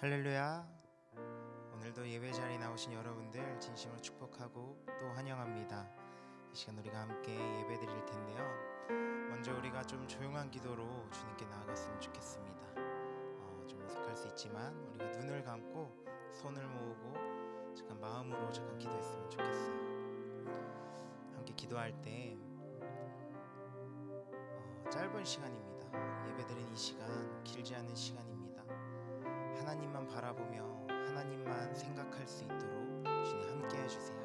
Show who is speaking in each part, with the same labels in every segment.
Speaker 1: 할렐루야. 오늘도 예배 자리에 나오신 여러분들 진심으로 축복하고 또 환영합니다. 이 시간 우리가 함께 예배 드릴 텐데요. 먼저 우리가 좀 조용한 기도로 주님께 나아갔으면 좋겠습니다. 좀 어색할 수 있지만 우리가 눈을 감고 손을 모으고 잠깐 마음으로 잠깐 기도했으면 좋겠어요. 함께 기도할 때 짧은 시간입니다. 예배 드린 이 시간 길지 않은 시간입니다. 하나님만 바라보며 하나님만 생각할 수 있도록 주님 함께 해주세요.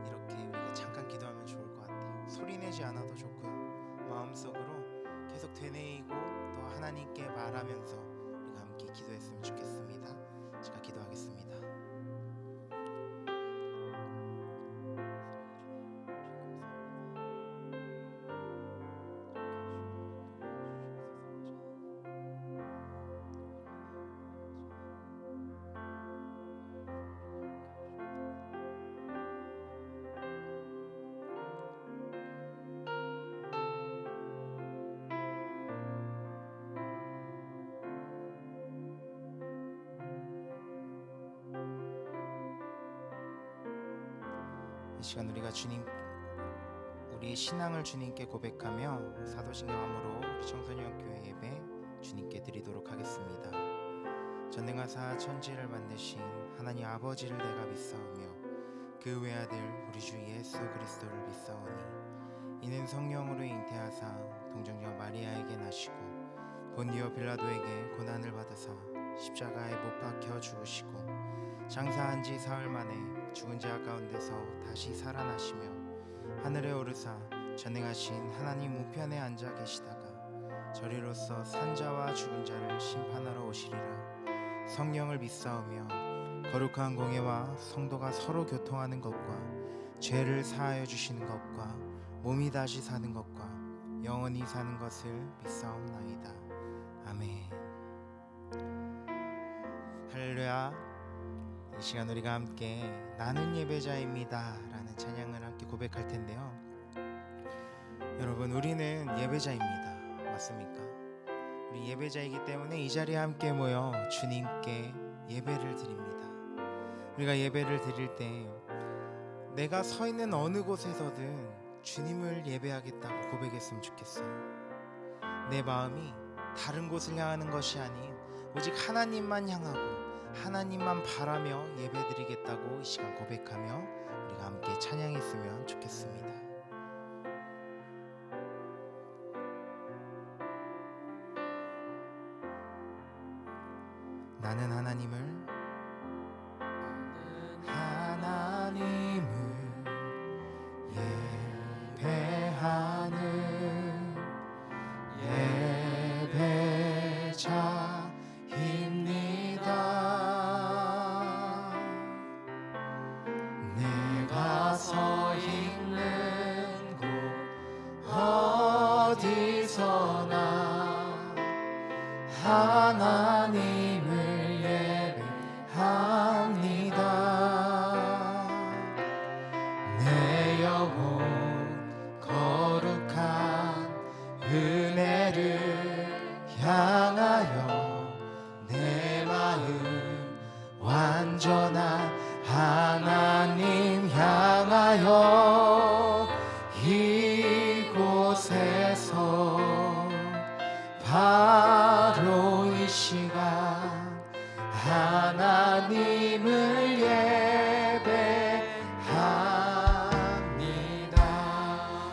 Speaker 1: 이렇게 우리가 잠깐 기도하면 좋을 것 같아요. 소리내지 않아도 좋고요. 마음속으로 계속 되뇌이고 또 하나님께 말하면서 우리가 함께 기도했으면 좋겠습니다. 제가 기도하겠습니다. 이 시간 우리가 우리의 신앙을 주님께 고백하며 사도신경함으로 우리 청소년교회 예배 주님께 드리도록 하겠습니다. 전능하사 천지를 만드신 하나님 아버지를 내가 믿사오며 그 외아들 우리 주 예수 그리스도를 믿사오니 이는 성령으로 잉태하사 동정녀 마리아에게 나시고 본디오 빌라도에게 고난을 받으사 십자가에 못 박혀 죽으시고 장사한 지 사흘 만에 죽은 자 가운데서 다시 살아나시며 하늘에 오르사 전능하신 하나님 우편에 앉아 계시다가 저리로서 산자와 죽은 자를 심판하러 오시리라. 성령을 믿사오며 거룩한 공예와 성도가 서로 교통하는 것과 죄를 사하여 주시는 것과 몸이 다시 사는 것과 영원히 사는 것을 믿사옵나이다. 아멘. 할렐루야. 이 시간 우리가 함께 나는 예배자입니다 라는 찬양을 함께 고백할 텐데요. 여러분, 우리는 예배자입니다. 맞습니까? 우리 예배자이기 때문에 이 자리에 함께 모여 주님께 예배를 드립니다. 우리가 예배를 드릴 때 내가 서 있는 어느 곳에서든 주님을 예배하겠다고 고백했으면 좋겠어요. 내 마음이 다른 곳을 향하는 것이 아닌 오직 하나님만 향하고 하나님만 바라며 예배드리겠다고 이 시간 고백하며 우리가 함께 찬양했으면 좋겠습니다. 나는 하나님을 예배하는 예배자입니다. 서 있는 곳 어디서나 하나님을 예배합니다. 내 영혼 거룩한 은혜를 향하여 내 마음 완전한 하나님 향하여 이곳에서 바로 이 시간 하나님을 예배합니다.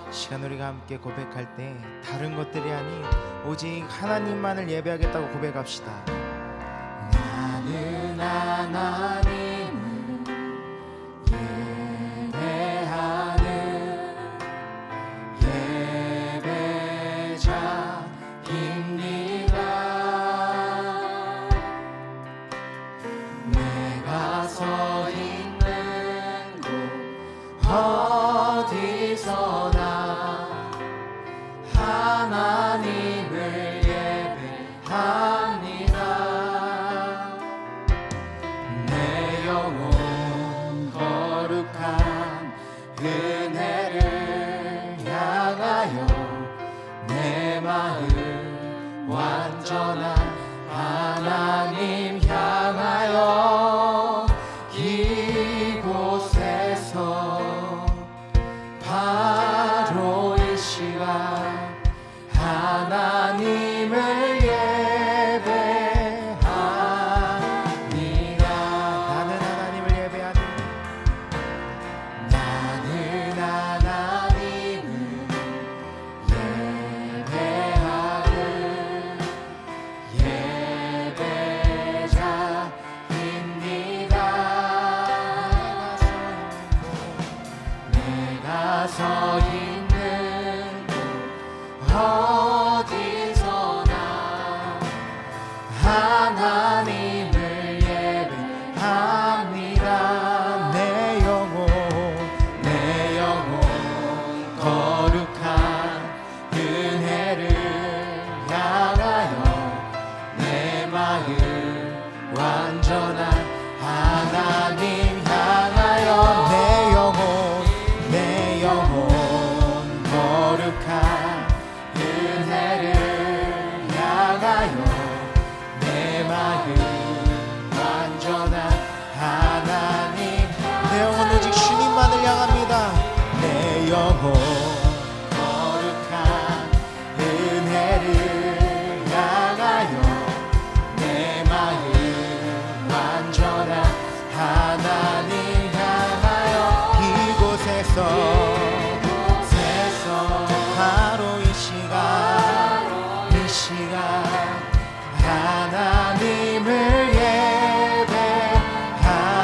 Speaker 1: 이 시간 우리가 함께 고백할 때 다른 것들이 아닌 오직 하나님만을 예배하겠다고 고백합시다. 나는 하나님 어디서나 하나님을 예배합니다. 내 영혼 거룩한 은혜를 향하여 내 마음 완전한 하나님 향하여 거룩한 은혜를 향하여 내 마음 완전한 하나님. 내 영혼 오직 주님만을 향합니다. 내 영혼 거룩한 은혜를 향하여 내 마음 완전한 하나님 향하여 이곳에서 바로 이 시간 하나님을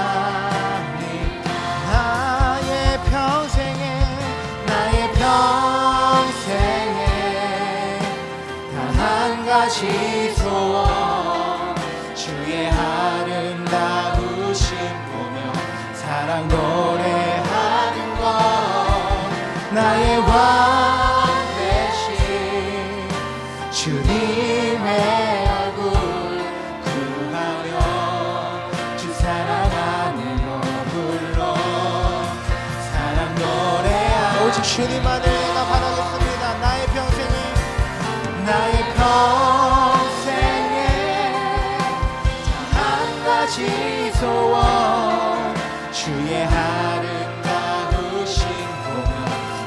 Speaker 1: 예배하니 나의 평생에 단 한 가지 소원 주의 아름다우심 보며 사랑 노래하는 것 나의 왕 되신 주님의 얼굴 구하며 주 사랑하는 머물러 사랑 노래하며 오직 주님만을 내가 바라겠습니다. 나의 평생에 한 가지 소원 주의 아름다우심 보며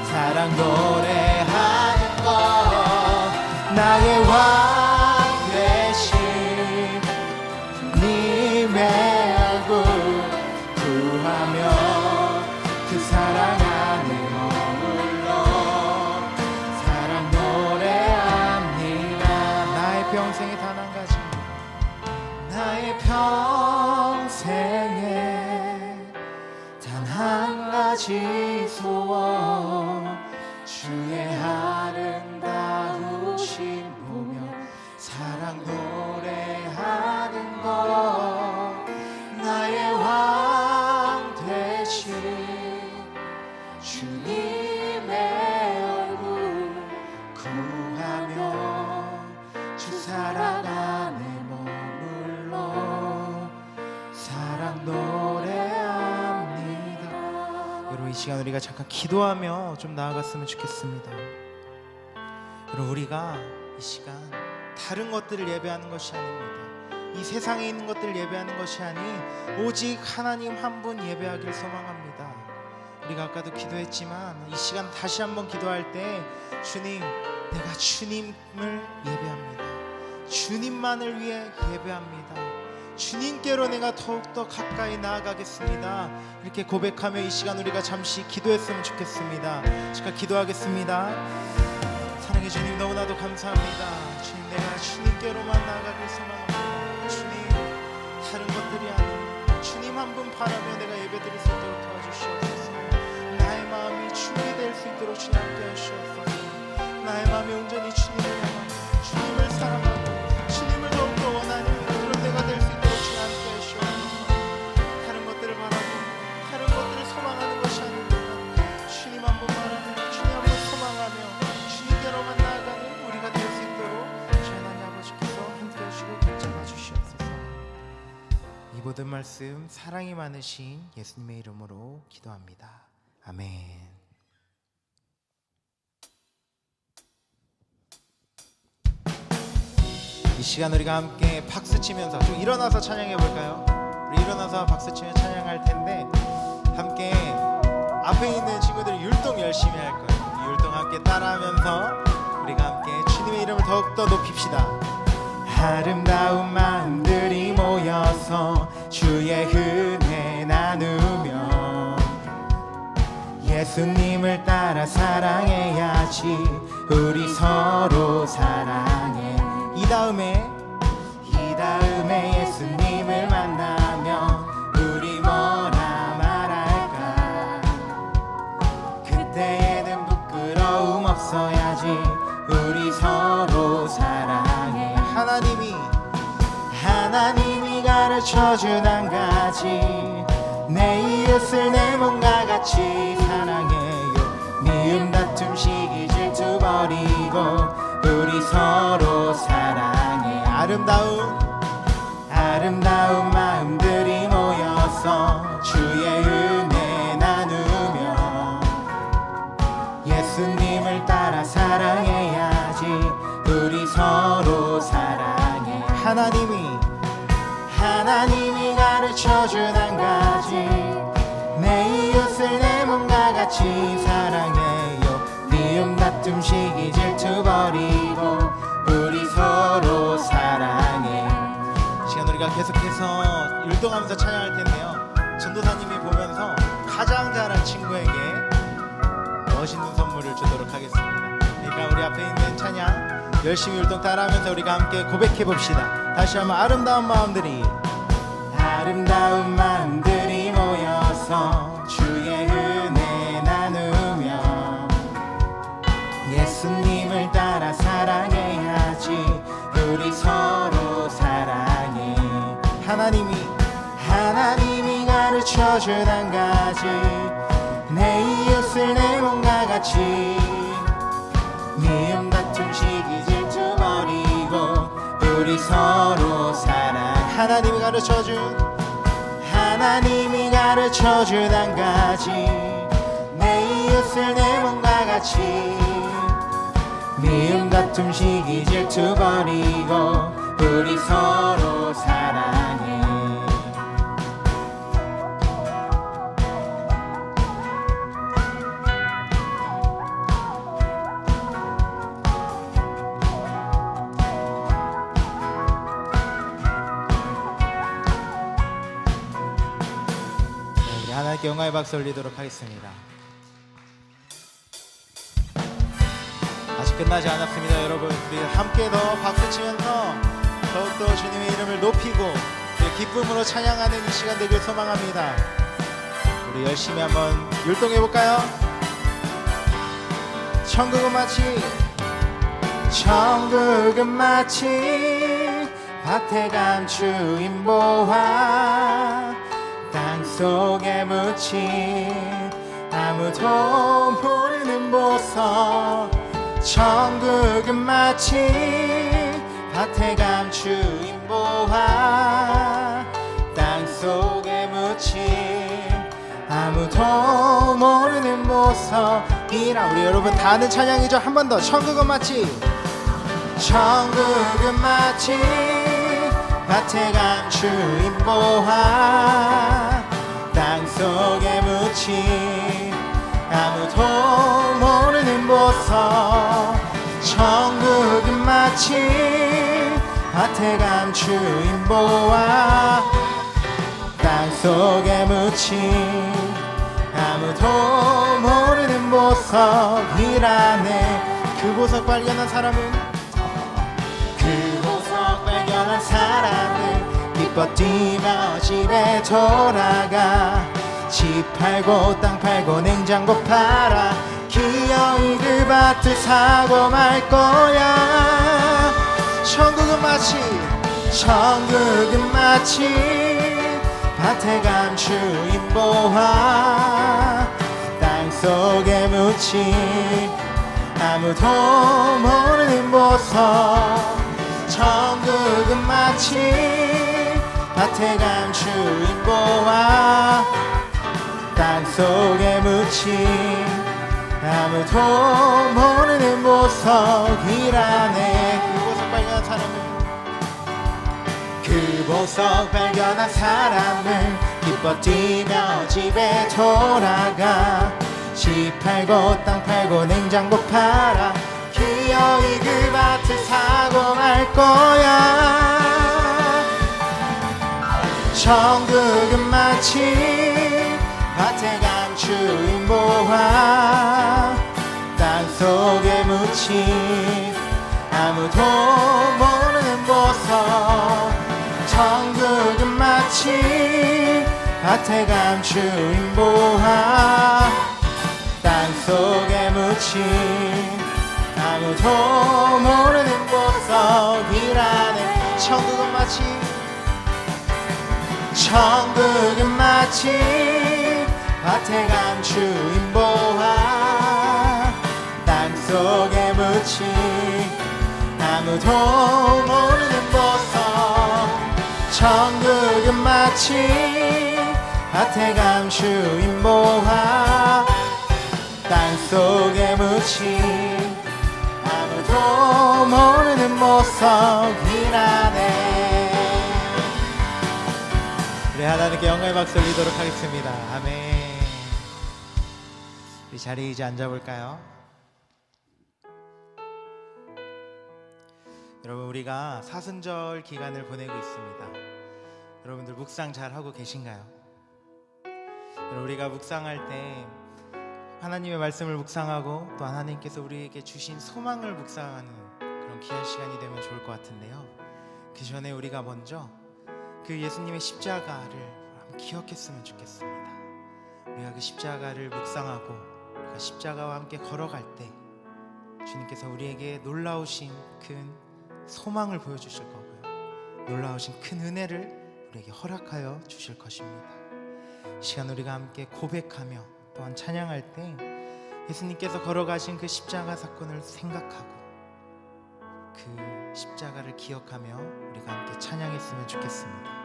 Speaker 1: 사랑 노래하는 것 나의 왕 되신 주님의 얼굴 구하며 그 사랑 안에 머물러 사랑 노래합니다. 나의 평생에 단 한 가지 나의 평생에 단 한 가지 소원 주의 아름다우심 보며 사랑 노래하는 것 나의 왕 되신 주님의 얼굴 구하며 주 사랑 안에 머물러 사랑 노래합니다. 여러분 이 시간 우리가 잠깐 기도하며 좀 나아갔으면 좋겠습니다. 여러분 우리가 이 시간 다른 것들을 예배하는 것이 아닙니다. 이 세상에 있는 것들을 예배하는 것이 아닌 오직 하나님 한 분 예배하기를 소망합니다. 우리가 아까도 기도했지만 이 시간 다시 한번 기도할 때 주님 내가 주님을 예배합니다. 주님만을 위해 예배합니다. 주님께로 내가 더욱더 가까이 나아가겠습니다. 이렇게 고백하며 이 시간 우리가 잠시 기도했으면 좋겠습니다. 제가 기도하겠습니다. 사랑해 주님 너무나도 감사합니다. 주님 내가 주님께로만 나아가길 소망합니다. 주님 다른 것들이 아닌 주님 한 분 바라며 내가 예배드릴 수 있도록 도와주시옵소서. 나의 마음이 준비될 수 있도록 주님 함께 하시옵소서. 나의 마음이 온전히 주님을 향하고 주님을 사랑하고 주님을 더욱더 원하는 그런 내가 될 수 있도록 주님 함께 하시옵소서. 다른 것들을 바라고 다른 것들을 소망하는 것이 아닙니다. 주님 한 분 바라며 주님 한 분 소망하며 주님께로만 나아가는 우리가 될 수 있도록 주 하나님 아버지께서 함께 하시고 붙잡아 주시옵소서. 이 모든 말씀 사랑이 많으신 예수님의 이름으로 기도합니다. 아멘. 이 시간 우리가 함께 박수 치면서 좀 일어나서 찬양해 볼까요? 우리 일어나서 박수 치며 찬양할 텐데 함께 앞에 있는 친구들이 율동 열심히 할 거예요. 이 율동 함께 따라하면서 우리가 함께 주님의 이름을 더욱더 높입시다. 아름다운 마음들이 모여서 주의 은혜 나누며 예수님을 따라 사랑해야지. 우리 서로 사랑해. 이 다음에 예수님을 만나면 우리 뭐라 말할까. 그때에는 부끄러움 없어야지. 우리 서로 사랑해. 하나님이 가르쳐준 한 가지, 내 이웃을 내 몸과 같이 사랑해요. 미움 다툼 시기 질투 버리고 우리 서로 사랑해. 아름다운 마음들이 모여서 주의 은혜 나누며 예수님을 따라 사랑해야지. 우리 서로 사랑해. 하나님이 가르쳐준 한 가지, 내 이웃을 내 몸과 같이 사랑해요. 미움 다툼 시기 질투 버리고 우리 서로 사랑해. 시간 우리가 계속해서 율동하면서 찬양할 텐데요, 전도사님이 보면서 가장 잘한 친구에게 멋있는 선물을 주도록 하겠습니다. 그러니까 우리 앞에 있는 찬양 열심히 율동 따라하면서 우리가 함께 고백해 봅시다. 다시 한번 아름다운 마음들이 모여서 주의 은혜 나누며 예수님을 따라 사랑해야지. 우리 서로 사랑해. 하나님이 가르쳐준 한 가지, 내 이웃을 내 몸과 같이 미움 다툼 시기 질투 버리고 우리 서로 사랑. 하나님이 가르쳐준 한 가지, 내 이웃을 내 몸과 같이 미움 다툼 시기 질투 버리고 우리 서로 사랑해. 하나님께 영광의 박수 올리도록 하겠습니다. 아직 끝나지 않았습니다. 여러분, 우리 함께 더 박수치면서 더욱더 주님의 이름을 높이고 기쁨으로 찬양하는 이 시간 되길 소망합니다. 우리 열심히 한번 율동해볼까요? 천국은 마치 밭에 감추인 보화, 땅속에 묻힌 아무도 모르는 보석. 천국은 마치 밭에 감추인 보화, 땅속에 묻힌 아무도 모르는 보석이라. 우리 여러분 다 아는 찬양이죠? 한 번 더. 천국은 마치 밭에 감추인 보화, 땅속에 묻힌 아무도 모르는 보석. 천국은 마치 밭에 감추인 보화, 땅속에 묻힌 아무도 모르는 보석이라네. 그 보석 발견한 사람은 기뻐 뛰며 집에 돌아가. 집 팔고 땅 팔고 냉장고 팔아 기어이 그 밭을 사고 말 거야. 천국은 마치 밭에 감추인 보화, 땅속에 묻힌 아무도 모르는 보석. 천국은 마치 밭에 감추인 보화, 땅속에 묻힌 아무도 모르는 보석이라네. 그 보석 발견한 사람은 기뻐 뛰며 집에 돌아가. 집 팔고 땅 팔고 냉장고 팔아 기어이 그 밭을 사고 말 거야. 천국은 마치 밭에 감추인 보화, 땅속에 묻힌 아무도 모르는 보석. 천국은 마치 밭에 감추인 보화, 땅속에 묻힌 아무도 모르는 보석이라네. 천국은 마치 밭에 감추인 보화, 땅속에 묻힌 아무도 모르는 보석. 천국은 마치 밭에 감추인 보화, 땅속에 묻힌 오직 아무도 모르는 모습이라네. 우리 하나님께 영광의 박수 올리도록 하겠습니다. 아멘. 우리 자리에 이제 앉아볼까요? 여러분, 우리가 사순절 기간을 보내고 있습니다. 여러분들 묵상 잘 하고 계신가요? 여러분, 우리가 묵상할 때 하나님의 말씀을 묵상하고 또 하나님께서 우리에게 주신 소망을 묵상하는 그런 귀한 시간이 되면 좋을 것 같은데요. 그 전에 우리가 먼저 그 예수님의 십자가를 기억했으면 좋겠습니다. 우리가 그 십자가를 묵상하고 우리가 십자가와 함께 걸어갈 때 주님께서 우리에게 놀라우신 큰 소망을 보여주실 거고요, 놀라우신 큰 은혜를 우리에게 허락하여 주실 것입니다. 이 시간 우리가 함께 고백하며 또한 찬양할 때 예수님께서 걸어가신 그 십자가 사건을 생각하고 그 십자가를 기억하며 우리가 함께 찬양했으면 좋겠습니다.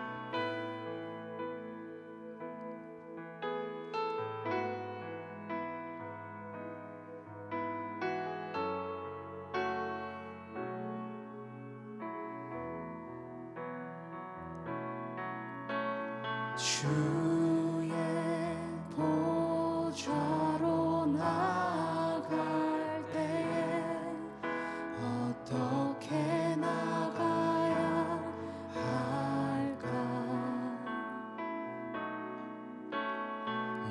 Speaker 1: 주의 보좌로 나갈 때에 어떻게 나가야 할까?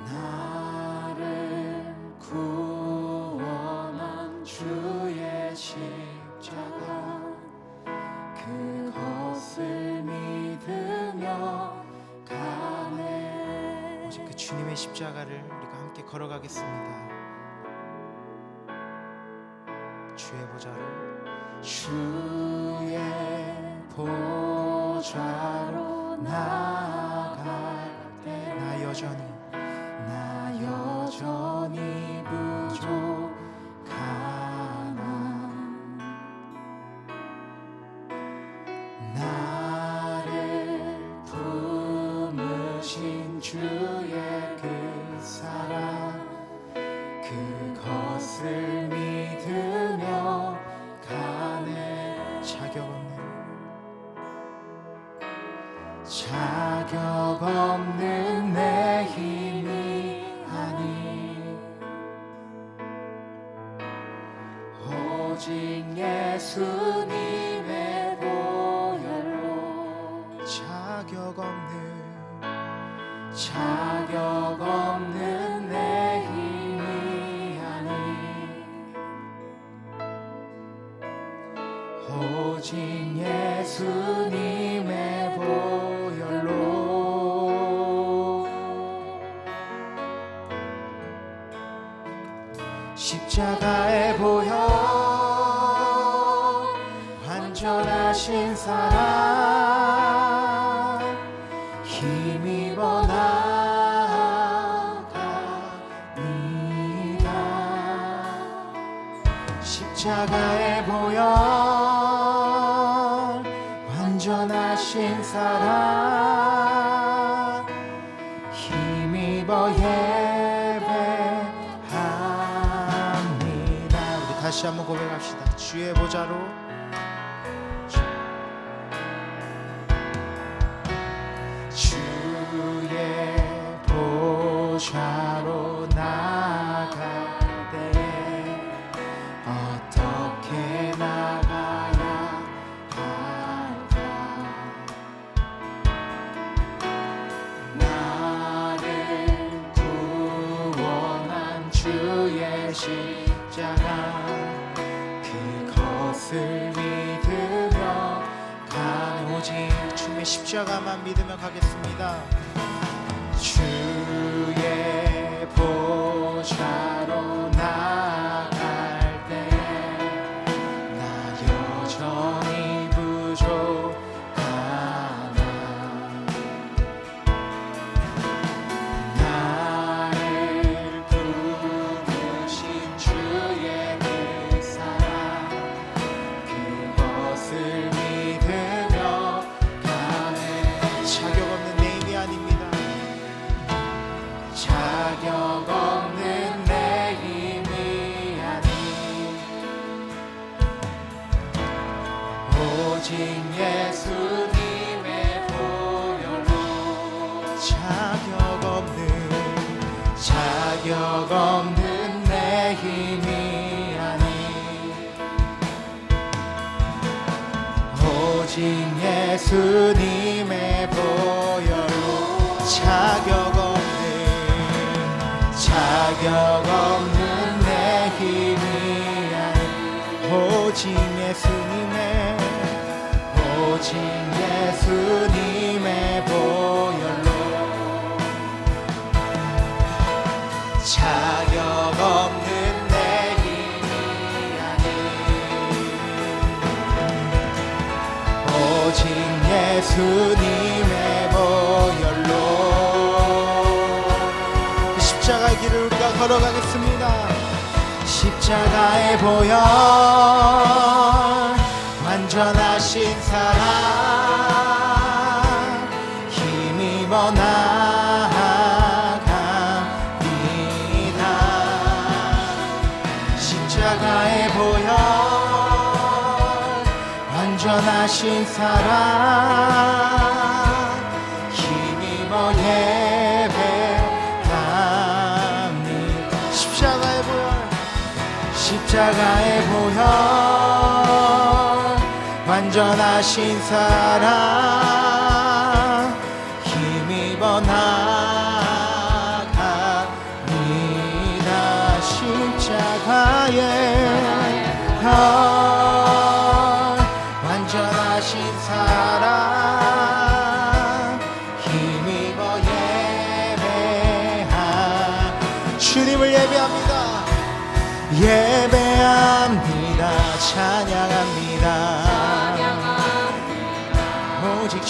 Speaker 1: 나를 구원한 주의 십자가, 그것을 믿으며 오직 그 주님의 십자가를 우리가 함께 걸어가겠습니다. 주의 보좌로, 주의 보좌로 나갈 때 나 여전히 부족하나. 나를 품으신 주의 그 사랑, 그것을 믿으며 가네. 자격 없는 내 힘이 아니 오직 예수님의 보혈로. 자격 없는 내 힘이 아니 오직 예수님의 보혈로. 십자가의 보혈, 완전하신 사랑, 힘입어 나갑니다. 십자가의 보혈, 완전하신 사랑, 힘입어 예배합니다. 우리 다시 한번 고백합시다. 주의 보좌로, 주의 보좌로 나갈 때 어떻게 나가야 할까? 나를 구원한 주의 십자가, 그것을 믿으며 오직 주님의 십자가만 믿으며 가겠습니다. 주의 보좌로 나갈 때 나 여전히 부족하나. 나를 부르신 주의 그 사랑, 그것을 믿으며 가네. 자격 없는 내 힘이 아닙니다. 자격 없는 내 힘 오직 예수님의 보혈로 자격 없는 내 힘이 아닌 오직 예수님의 보혈로 자격 없는 내 힘이 아닌 오직 예수님의 보혈로 자격 없는 내 힘이 아닌 오직 예수님의 보혈로 십자가의 길을 우리가 걸어가겠습니다. 십자가의 보혈 완전하신 사랑 힘입어 나아갑니다. 십자가의 보혈 완전하신 사랑 힘입어 예배합니다. 십자가의 보혈 완전하신 사랑 힘입어 나아갑니다. 십자가의 보혈 완전하신 사랑 힘입어 주님을 예배합니다. 예배합니다. 찬양합니다. 오직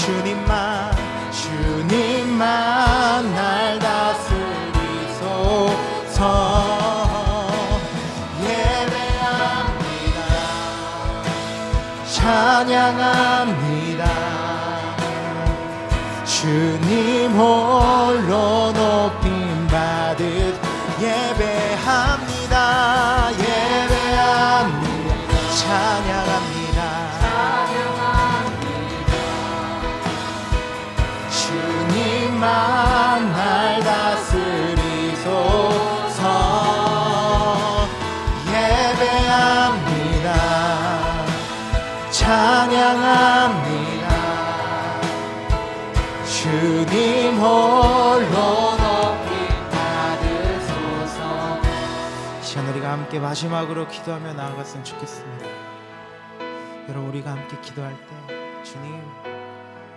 Speaker 1: 주님만 날 다스리소서. 예배합니다. 찬양합니다. 주님 홀로 높임 받으 예배합니다. 찬양합니다. 주님만 날 다스리소서. 예배합니다. 찬양합니다. 주님 홀로 우리가 함께 마지막으로 기도하며 나아갔으면 좋겠습니다. 여러분, 우리가 함께 기도할 때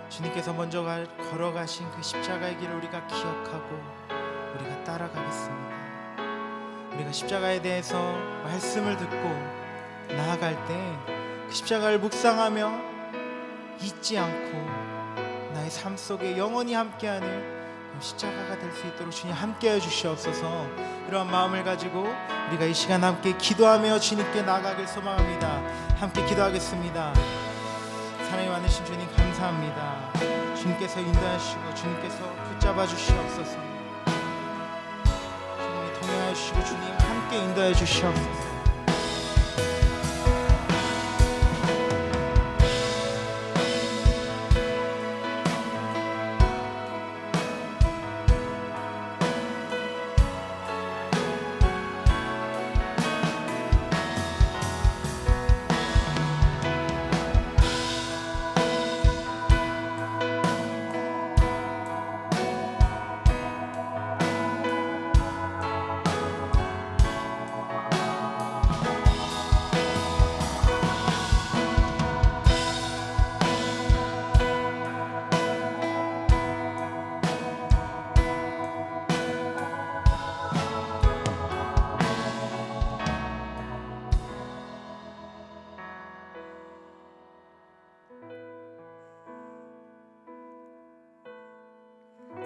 Speaker 1: 주님께서 먼저 걸어가신 그 십자가의 길을 우리가 기억하고 우리가 따라가겠습니다. 우리가 십자가에 대해서 말씀을 듣고 나아갈 때 그 십자가를 묵상하며 잊지 않고 나의 삶 속에 영원히 함께하는 십자가가 될 수 있도록 주님 함께해 주시옵소서. 이러한 마음을 가지고 우리가 이 시간 함께 기도하며 주님께 나아가길 소망합니다. 함께 기도하겠습니다. 사랑이 많으신 주님 감사합니다. 주님께서 인도하시고 주님께서 붙잡아 주시옵소서. 주님이 동행하여 주시고 주님 함께 인도해 주시옵소서.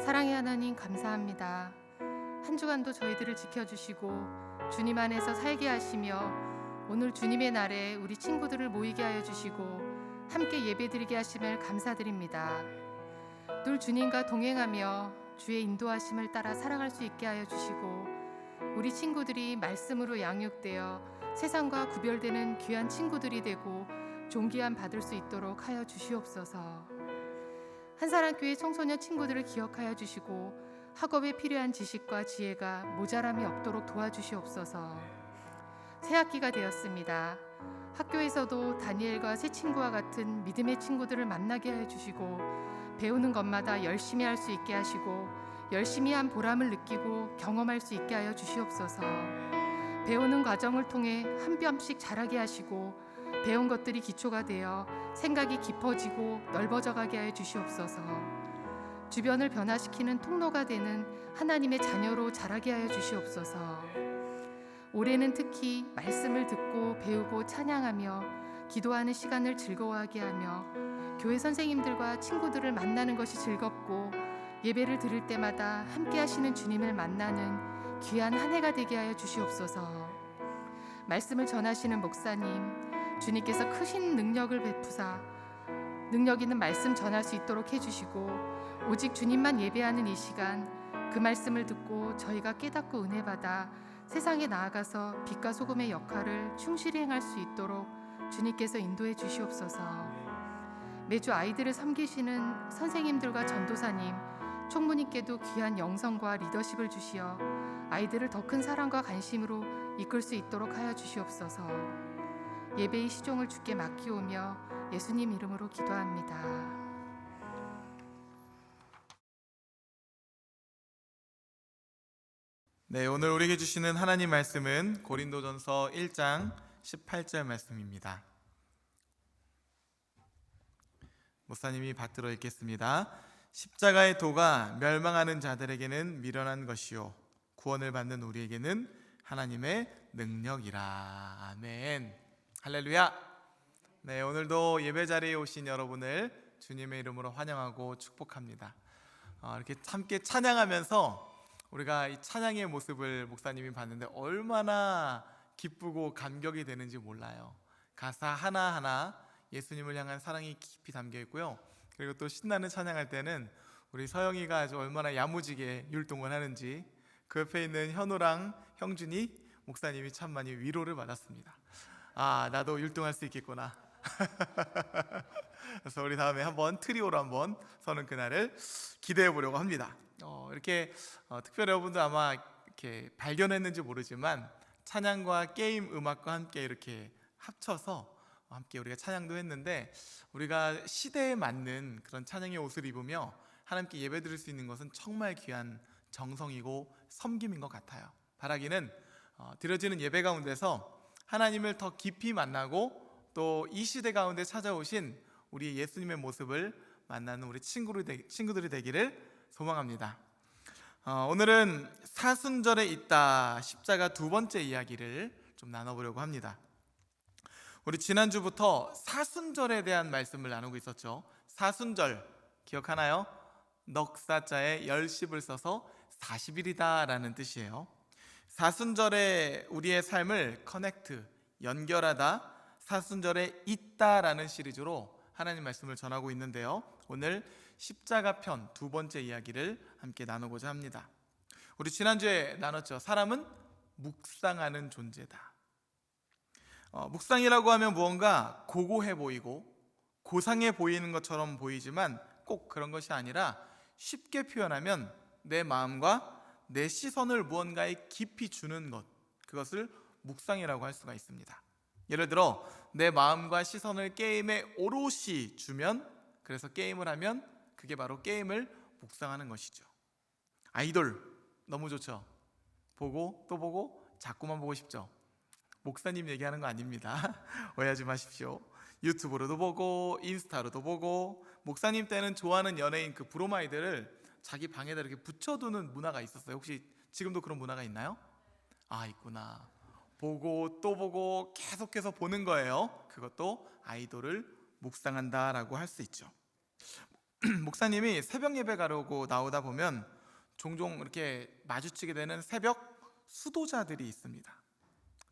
Speaker 2: 사랑의 하나님 감사합니다. 한 주간도 저희들을 지켜주시고 주님 안에서 살게 하시며 오늘 주님의 날에 우리 친구들을 모이게 하여 주시고 함께 예배드리게 하심을 감사드립니다. 늘 주님과 동행하며 주의 인도하심을 따라 살아갈 수 있게 하여 주시고 우리 친구들이 말씀으로 양육되어 세상과 구별되는 귀한 친구들이 되고 존귀함 받을 수 있도록 하여 주시옵소서. 한사랑교회 청소년 친구들을 기억하여 주시고 학업에 필요한 지식과 지혜가 모자람이 없도록 도와주시옵소서. 새 학기가 되었습니다. 학교에서도 다니엘과 새 친구와 같은 믿음의 친구들을 만나게 하여 주시고 배우는 것마다 열심히 할 수 있게 하시고 열심히 한 보람을 느끼고 경험할 수 있게 하여 주시옵소서. 배우는 과정을 통해 한 뼘씩 자라게 하시고 배운 것들이 기초가 되어 생각이 깊어지고 넓어져 가게 하여 주시옵소서. 주변을 변화시키는 통로가 되는 하나님의 자녀로 자라게 하여 주시옵소서. 올해는 특히 말씀을 듣고 배우고 찬양하며 기도하는 시간을 즐거워하게 하며 교회 선생님들과 친구들을 만나는 것이 즐겁고 예배를 드릴 때마다 함께 하시는 주님을 만나는 귀한 한 해가 되게 하여 주시옵소서. 말씀을 전하시는 목사님, 주님께서 크신 능력을 베푸사 능력 있는 말씀 전할 수 있도록 해주시고 오직 주님만 예배하는 이 시간 그 말씀을 듣고 저희가 깨닫고 은혜 받아 세상에 나아가서 빛과 소금의 역할을 충실히 행할 수 있도록 주님께서 인도해 주시옵소서. 매주 아이들을 섬기시는 선생님들과 전도사님, 총무님께도 귀한 영성과 리더십을 주시어 아이들을 더 큰 사랑과 관심으로 이끌 수 있도록 하여 주시옵소서. 예배의 시종을 주께 맡기오며 예수님 이름으로 기도합니다.
Speaker 3: 네, 오늘 우리에게 주시는 하나님 말씀은 고린도전서 1장 18절 말씀입니다. 목사님이 받들어 읽겠습니다. 십자가의 도가 멸망하는 자들에게는 미련한 것이요 구원을 받는 우리에게는 하나님의 능력이라. 아멘. 할렐루야. 네, 오늘도 예배 자리에 오신 여러분을 주님의 이름으로 환영하고 축복합니다. 이렇게 함께 찬양하면서 우리가 이 찬양의 모습을 목사님이 봤는데 얼마나 기쁘고 감격이 되는지 몰라요. 가사 하나하나 예수님을 향한 사랑이 깊이 담겨 있고요. 그리고 또 신나는 찬양할 때는 우리 서영이가 아주 얼마나 야무지게 율동을 하는지 그 옆에 있는 현우랑 형준이 목사님이 참 많이 위로를 받았습니다. 아, 나도 율동할 수 있겠구나. 그래서 우리 다음에 한번 트리오로 한번 서는 그날을 기대해 보려고 합니다. 이렇게 특별히 여러분도 아마 이렇게 발견했는지 모르지만 찬양과 게임 음악과 함께 이렇게 합쳐서 함께 우리가 찬양도 했는데 우리가 시대에 맞는 그런 찬양의 옷을 입으며 하나님께 예배드릴 수 있는 것은 정말 귀한 정성이고 섬김인 것 같아요. 바라기는 드려지는 예배 가운데서 하나님을 더 깊이 만나고 또 이 시대 가운데 찾아오신 우리 예수님의 모습을 만나는 우리 친구들이 되기를 소망합니다. 오늘은 사순절에 있다 십자가 두 번째 이야기를 좀 나눠보려고 합니다. 우리 지난주부터 사순절에 대한 말씀을 나누고 있었죠. 사순절 기억하나요? 넉사자에 열십을 써서 40일이다 라는 뜻이에요. 사순절에 우리의 삶을 커넥트, 연결하다, 사순절에 있다라는 시리즈로 하나님 말씀을 전하고 있는데요. 오늘 십자가 편 두 번째 이야기를 함께 나누고자 합니다. 우리 지난주에 나눴죠. 사람은 묵상하는 존재다. 묵상이라고 하면 무언가 고고해 보이고 고상해 보이는 것처럼 보이지만 꼭 그런 것이 아니라 쉽게 표현하면 내 마음과 내 시선을 무언가에 깊이 주는 것, 그것을 묵상이라고 할 수가 있습니다. 예를 들어 내 마음과 시선을 게임에 오롯이 주면, 그래서 게임을 하면 그게 바로 게임을 묵상하는 것이죠. 아이돌 너무 좋죠. 보고 또 보고 자꾸만 보고 싶죠. 목사님 얘기하는 거 아닙니다. 오해하지 마십시오. 유튜브로도 보고 인스타로도 보고, 목사님 때는 좋아하는 연예인 그 브로마이드를 자기 방에다 이렇게 붙여두는 문화가 있었어요. 혹시 지금도 그런 문화가 있나요? 아, 있구나. 보고 또 보고 계속해서 보는 거예요. 그것도 아이돌을 묵상한다라고 할 수 있죠. 목사님이 새벽 예배 가려고 나오다 보면 종종 이렇게 마주치게 되는 새벽 수도자들이 있습니다.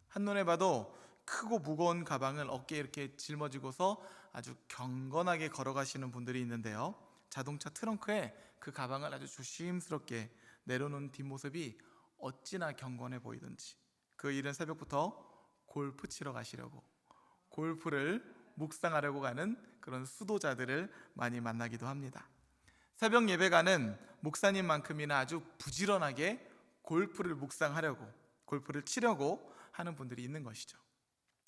Speaker 3: 한눈에 봐도 크고 무거운 가방을 어깨에 이렇게 짊어지고서 아주 경건하게 걸어가시는 분들이 있는데요. 자동차 트렁크에 그 가방을 아주 조심스럽게 내려놓은 뒷모습이 어찌나 경건해 보이던지 그 이른 새벽부터 골프 치러 가시려고 골프를 묵상하려고 가는 그런 수도자들을 많이 만나기도 합니다. 새벽 예배가는 목사님만큼이나 아주 부지런하게 골프를 묵상하려고, 골프를 치려고 하는 분들이 있는 것이죠.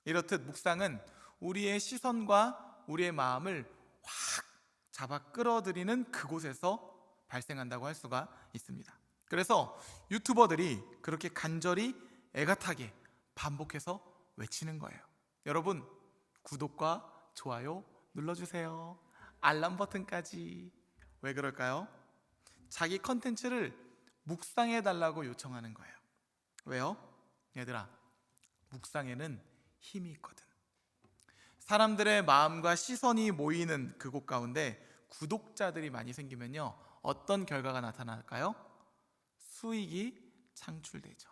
Speaker 3: 이렇듯 묵상은 우리의 시선과 우리의 마음을 확 잡아 끌어들이는 그곳에서 발생한다고 할 수가 있습니다. 그래서 유튜버들이 그렇게 간절히 애가타게 반복해서 외치는 거예요. 여러분, 구독과 좋아요 눌러주세요. 알람 버튼까지. 왜 그럴까요? 자기 컨텐츠를 묵상해달라고 요청하는 거예요. 왜요? 얘들아, 묵상에는 힘이 있거든. 사람들의 마음과 시선이 모이는 그곳 가운데 구독자들이 많이 생기면요, 어떤 결과가 나타날까요? 수익이 창출되죠.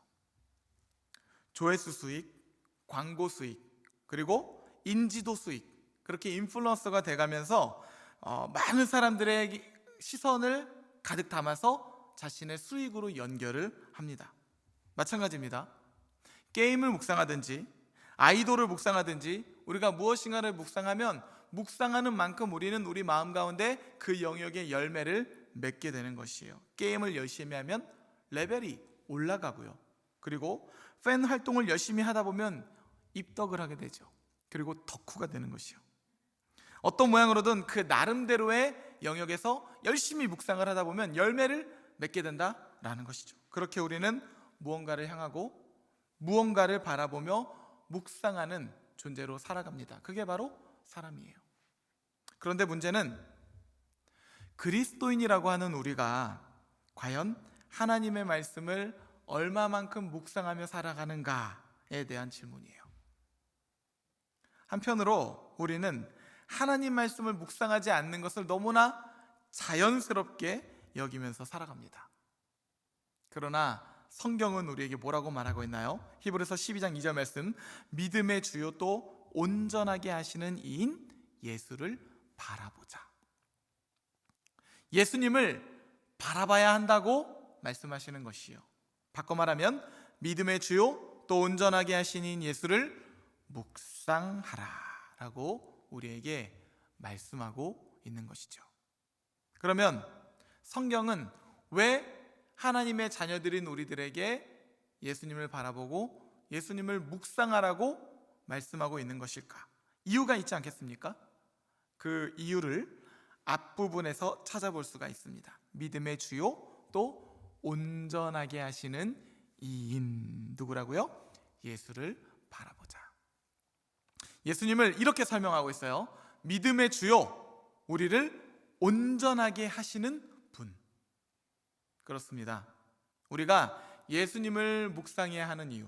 Speaker 3: 조회수 수익, 광고 수익, 그리고 인지도 수익, 그렇게 인플루언서가 돼가면서 많은 사람들의 시선을 가득 담아서 자신의 수익으로 연결을 합니다. 마찬가지입니다. 게임을 묵상하든지 아이돌을 묵상하든지 우리가 무엇인가를 묵상하면 묵상하는 만큼 우리는 우리 마음 가운데 그 영역의 열매를 맺게 되는 것이에요. 게임을 열심히 하면 레벨이 올라가고요. 그리고 팬 활동을 열심히 하다 보면 입덕을 하게 되죠. 그리고 덕후가 되는 것이요. 어떤 모양으로든 그 나름대로의 영역에서 열심히 묵상을 하다 보면 열매를 맺게 된다라는 것이죠. 그렇게 우리는 무언가를 향하고 무언가를 바라보며 묵상하는 존재로 살아갑니다. 그게 바로 사람이에요. 그런데 문제는 그리스도인이라고 하는 우리가 과연 하나님의 말씀을 얼마만큼 묵상하며 살아가는가에 대한 질문이에요. 한편으로 우리는 하나님 말씀을 묵상하지 않는 것을 너무나 자연스럽게 여기면서 살아갑니다. 그러나 성경은 우리에게 뭐라고 말하고 있나요? 히브리서 12장 2절 말씀, 믿음의 주요 또 온전하게 하시는 이인 예수를 바라보자. 예수님을 바라봐야 한다고 말씀하시는 것이요. 바꿔 말하면 믿음의 주요 또 온전하게 하시는 예수를 묵상하라 라고 우리에게 말씀하고 있는 것이죠. 그러면 성경은 왜 하나님의 자녀들인 우리들에게 예수님을 바라보고 예수님을 묵상하라고 말씀하고 있는 것일까? 이유가 있지 않겠습니까? 그 이유를 앞부분에서 찾아볼 수가 있습니다. 믿음의 주요 또 온전하게 하시는 이인 누구라고요? 예수를 바라보자. 예수님을 이렇게 설명하고 있어요. 믿음의 주요, 우리를 온전하게 하시는 분. 그렇습니다. 우리가 예수님을 묵상해야 하는 이유,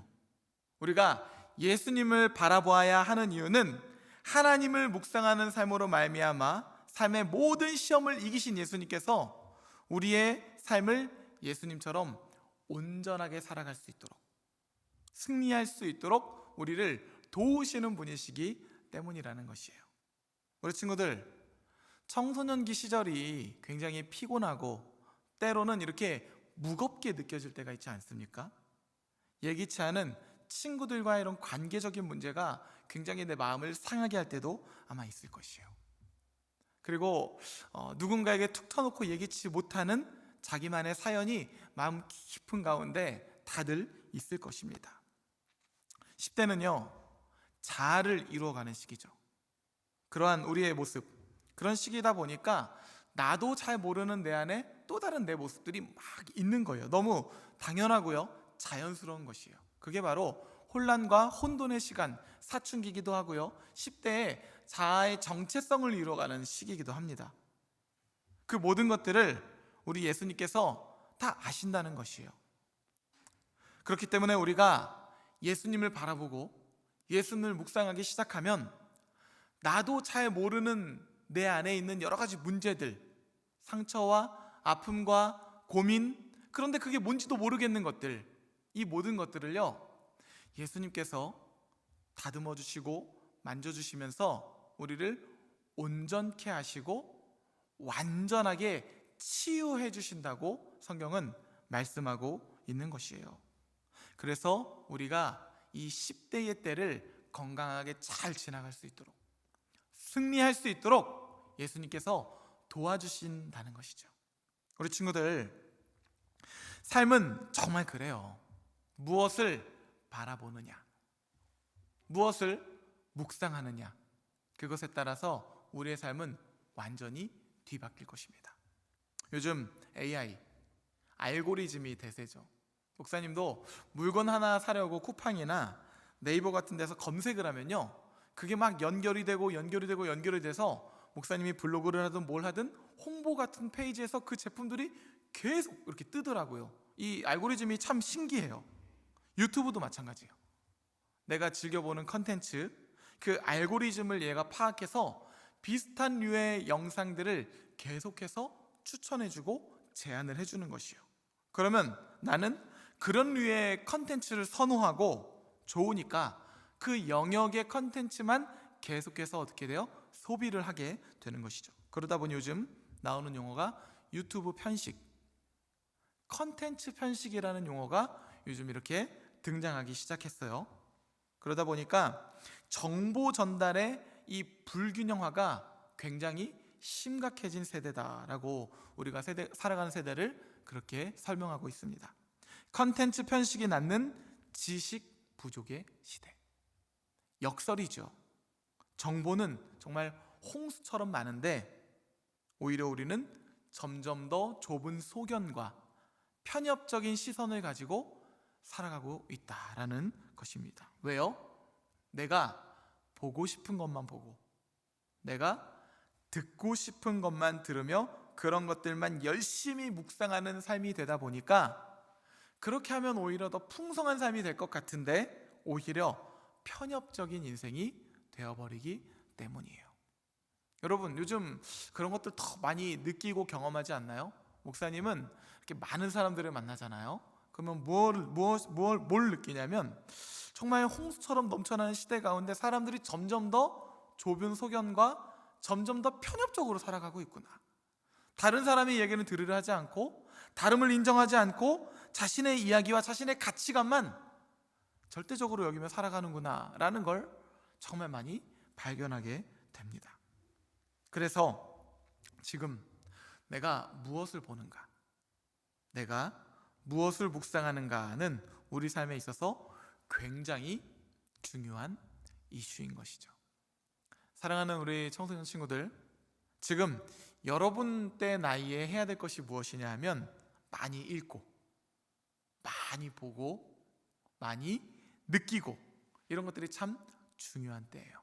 Speaker 3: 우리가 예수님을 바라보아야 하는 이유는 하나님을 묵상하는 삶으로 말미암아 삶의 모든 시험을 이기신 예수님께서 우리의 삶을 예수님처럼 온전하게 살아갈 수 있도록, 승리할 수 있도록 우리를 도우시는 분이시기 때문이라는 것이에요. 우리 친구들, 청소년기 시절이 굉장히 피곤하고 때로는 이렇게 무겁게 느껴질 때가 있지 않습니까? 예기치 않은 친구들과 이런 관계적인 문제가 굉장히 내 마음을 상하게 할 때도 아마 있을 것이에요. 그리고 누군가에게 툭 터놓고 예기치 못하는 자기만의 사연이 마음 깊은 가운데 다들 있을 것입니다. 10대는요, 자아를 이루어가는 시기죠. 그러한 우리의 모습, 그런 시기다 보니까 나도 잘 모르는 내 안에 또 다른 내 모습들이 막 있는 거예요. 너무 당연하고요, 자연스러운 것이에요. 그게 바로 혼란과 혼돈의 시간, 사춘기이기도 하고요, 10대에 자아의 정체성을 이루어가는 시기이기도 합니다. 그 모든 것들을 우리 예수님께서 다 아신다는 것이에요. 그렇기 때문에 우리가 예수님을 바라보고 예수님을 묵상하기 시작하면 나도 잘 모르는 내 안에 있는 여러 가지 문제들, 상처와 아픔과 고민, 그런데 그게 뭔지도 모르겠는 것들, 이 모든 것들을요, 예수님께서 다듬어 주시고 만져주시면서 우리를 온전케 하시고 완전하게 치유해 주신다고 성경은 말씀하고 있는 것이에요. 그래서 우리가 이 10대의 때를 건강하게 잘 지나갈 수 있도록, 승리할 수 있도록 예수님께서 도와주신다는 것이죠. 우리 친구들, 삶은 정말 그래요. 무엇을 바라보느냐, 무엇을 묵상하느냐, 그것에 따라서 우리의 삶은 완전히 뒤바뀔 것입니다. 요즘 AI, 알고리즘이 대세죠. 목사님도 물건 하나 사려고 쿠팡이나 네이버 같은 데서 검색을 하면요, 그게 막 연결이 돼서 목사님이 블로그를 하든 뭘 하든 홍보 같은 페이지에서 그 제품들이 계속 이렇게 뜨더라고요. 이 알고리즘이 참 신기해요. 유튜브도 마찬가지예요. 내가 즐겨보는 컨텐츠, 그 알고리즘을 얘가 파악해서 비슷한 류의 영상들을 계속해서 추천해주고 제안을 해주는 것이요. 그러면 나는 그런 류의 컨텐츠를 선호하고 좋으니까 그 영역의 컨텐츠만 계속해서 어떻게 돼요? 소비를 하게 되는 것이죠. 그러다 보니 요즘 나오는 용어가 유튜브 편식, 컨텐츠 편식이라는 용어가 요즘 이렇게 등장하기 시작했어요. 그러다 보니까 정보 전달의 이 불균형화가 굉장히 심각해진 세대다라고 우리가 살아가는 세대를 그렇게 설명하고 있습니다. 컨텐츠 편식이 낳는 지식 부족의 시대. 역설이죠. 정보는 정말 홍수처럼 많은데 오히려 우리는 점점 더 좁은 소견과 편협적인 시선을 가지고 살아가고 있다라는 것입니다. 왜요? 내가 보고 싶은 것만 보고, 내가 듣고 싶은 것만 들으며 그런 것들만 열심히 묵상하는 삶이 되다 보니까 그렇게 하면 오히려 더 풍성한 삶이 될 것 같은데 오히려 편협적인 인생이 되어버리기 때문이에요. 여러분, 요즘 그런 것들 더 많이 느끼고 경험하지 않나요? 목사님은 이렇게 많은 사람들을 만나잖아요. 그러면 뭘 느끼냐면 정말 홍수처럼 넘쳐나는 시대 가운데 사람들이 점점 더 좁은 소견과 점점 더 편협적으로 살아가고 있구나. 다른 사람의 얘기는 들으려 하지 않고 다름을 인정하지 않고 자신의 이야기와 자신의 가치관만 절대적으로 여기며 살아가는구나 라는 걸 정말 많이 발견하게 됩니다. 그래서 지금 내가 무엇을 보는가, 내가 무엇을 묵상하는가는 우리 삶에 있어서 굉장히 중요한 이슈인 것이죠. 사랑하는 우리 청소년 친구들, 지금 여러분 때 나이에 해야 될 것이 무엇이냐 하면 많이 읽고 많이 보고 많이 느끼고 이런 것들이 참 중요한 때예요.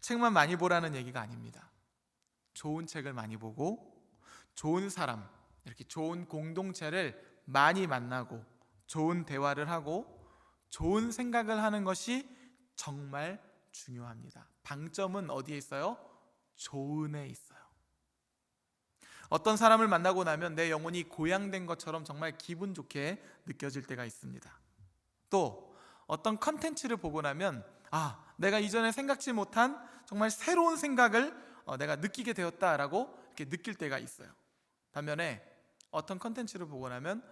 Speaker 3: 책만 많이 보라는 얘기가 아닙니다. 좋은 책을 많이 보고 좋은 사람, 이렇게 좋은 공동체를 많이 만나고 좋은 대화를 하고 좋은 생각을 하는 것이 정말 중요합니다. 방점은 어디에 있어요? 좋은에 있어요. 어떤 사람을 만나고 나면 내 영혼이 고양된 것처럼 정말 기분 좋게 느껴질 때가 있습니다. 또 어떤 컨텐츠를 보고 나면 내가 이전에 생각지 못한 정말 새로운 생각을 내가 느끼게 되었다라고 이렇게 느낄 때가 있어요. 반면에 어떤 컨텐츠를 보고 나면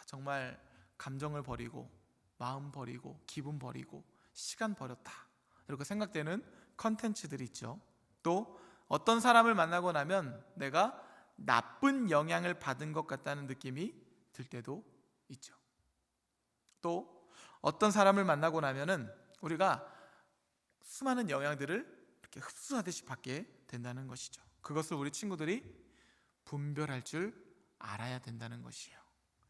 Speaker 3: 정말 감정을 버리고 마음 버리고 기분 버리고 시간 버렸다 이렇게 생각되는 컨텐츠들이 있죠. 또 어떤 사람을 만나고 나면 내가 나쁜 영향을 받은 것 같다는 느낌이 들 때도 있죠. 또 어떤 사람을 만나고 나면은 우리가 수많은 영향들을 이렇게 흡수하듯이 받게 된다는 것이죠. 그것을 우리 친구들이 분별할 줄 알아야 된다는 것이에요.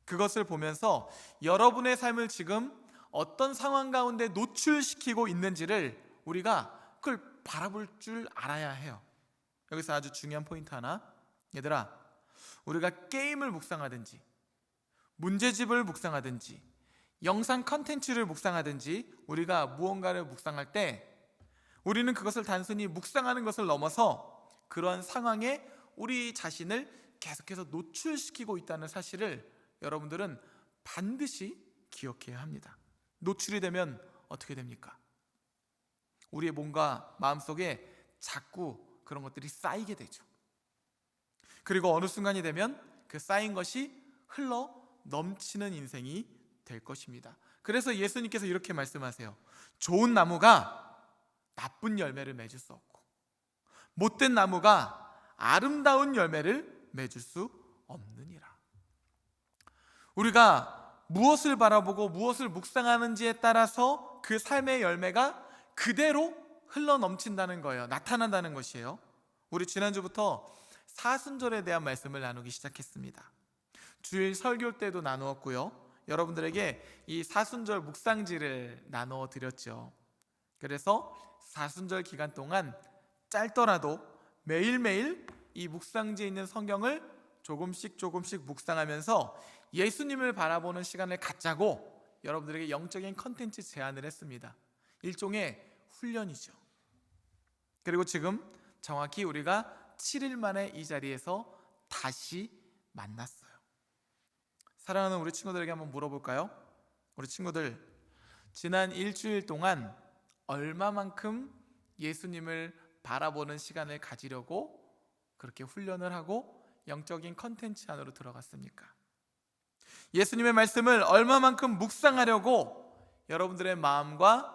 Speaker 3: 그것을 보면서 여러분의 삶을 지금 어떤 상황 가운데 노출시키고 있는지를 우리가 그걸 바라볼 줄 알아야 해요. 여기서 아주 중요한 포인트 하나, 얘들아, 우리가 게임을 묵상하든지 문제집을 묵상하든지 영상 컨텐츠를 묵상하든지 우리가 무언가를 묵상할 때 우리는 그것을 단순히 묵상하는 것을 넘어서 그런 상황에 우리 자신을 계속해서 노출시키고 있다는 사실을 여러분들은 반드시 기억해야 합니다. 노출이 되면 어떻게 됩니까? 우리의 몸과 마음속에 자꾸 그런 것들이 쌓이게 되죠. 그리고 어느 순간이 되면 그 쌓인 것이 흘러 넘치는 인생이 될 것입니다. 그래서 예수님께서 이렇게 말씀하세요. 좋은 나무가 나쁜 열매를 맺을 수 없고 못된 나무가 아름다운 열매를 맺을 수 없느니라. 우리가 무엇을 바라보고 무엇을 묵상하는지에 따라서 그 삶의 열매가 그대로 흘러넘친다는 거예요. 나타난다는 것이에요. 우리 지난주부터 사순절에 대한 말씀을 나누기 시작했습니다. 주일 설교 때도 나누었고요. 여러분들에게 이 사순절 묵상지를 나누어 드렸죠. 그래서 사순절 기간 동안 짧더라도 매일매일 이 묵상지에 있는 성경을 조금씩 묵상하면서 예수님을 바라보는 시간을 갖자고 여러분들에게 영적인 컨텐츠 제안을 했습니다. 일종의 훈련이죠. 그리고 지금 정확히 우리가 7일 만에 이 자리에서 다시 만났어요. 사랑하는 우리 친구들에게 한번 물어볼까요? 우리 친구들, 지난 일주일 동안 얼마만큼 예수님을 바라보는 시간을 가지려고 그렇게 훈련을 하고 영적인 컨텐츠 안으로 들어갔습니까? 예수님의 말씀을 얼마만큼 묵상하려고 여러분들의 마음과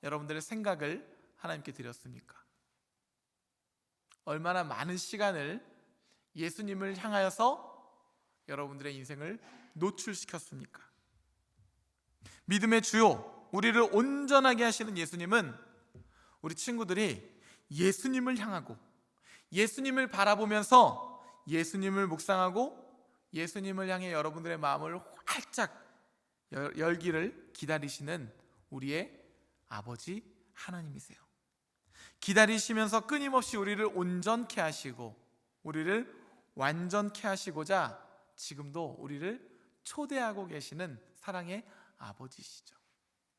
Speaker 3: 여러분들의 생각을 하나님께 드렸습니까? 얼마나 많은 시간을 예수님을 향하여서 여러분들의 인생을 노출시켰습니까? 믿음의 주요, 우리를 온전하게 하시는 예수님은 우리 친구들이 예수님을 향하고 예수님을 바라보면서 예수님을 묵상하고 예수님을 향해 여러분들의 마음을 활짝 열기를 기다리시는 우리의 아버지 하나님이세요. 기다리시면서 끊임없이 우리를 온전케 하시고 우리를 완전케 하시고자 지금도 우리를 초대하고 계시는 사랑의 아버지시죠.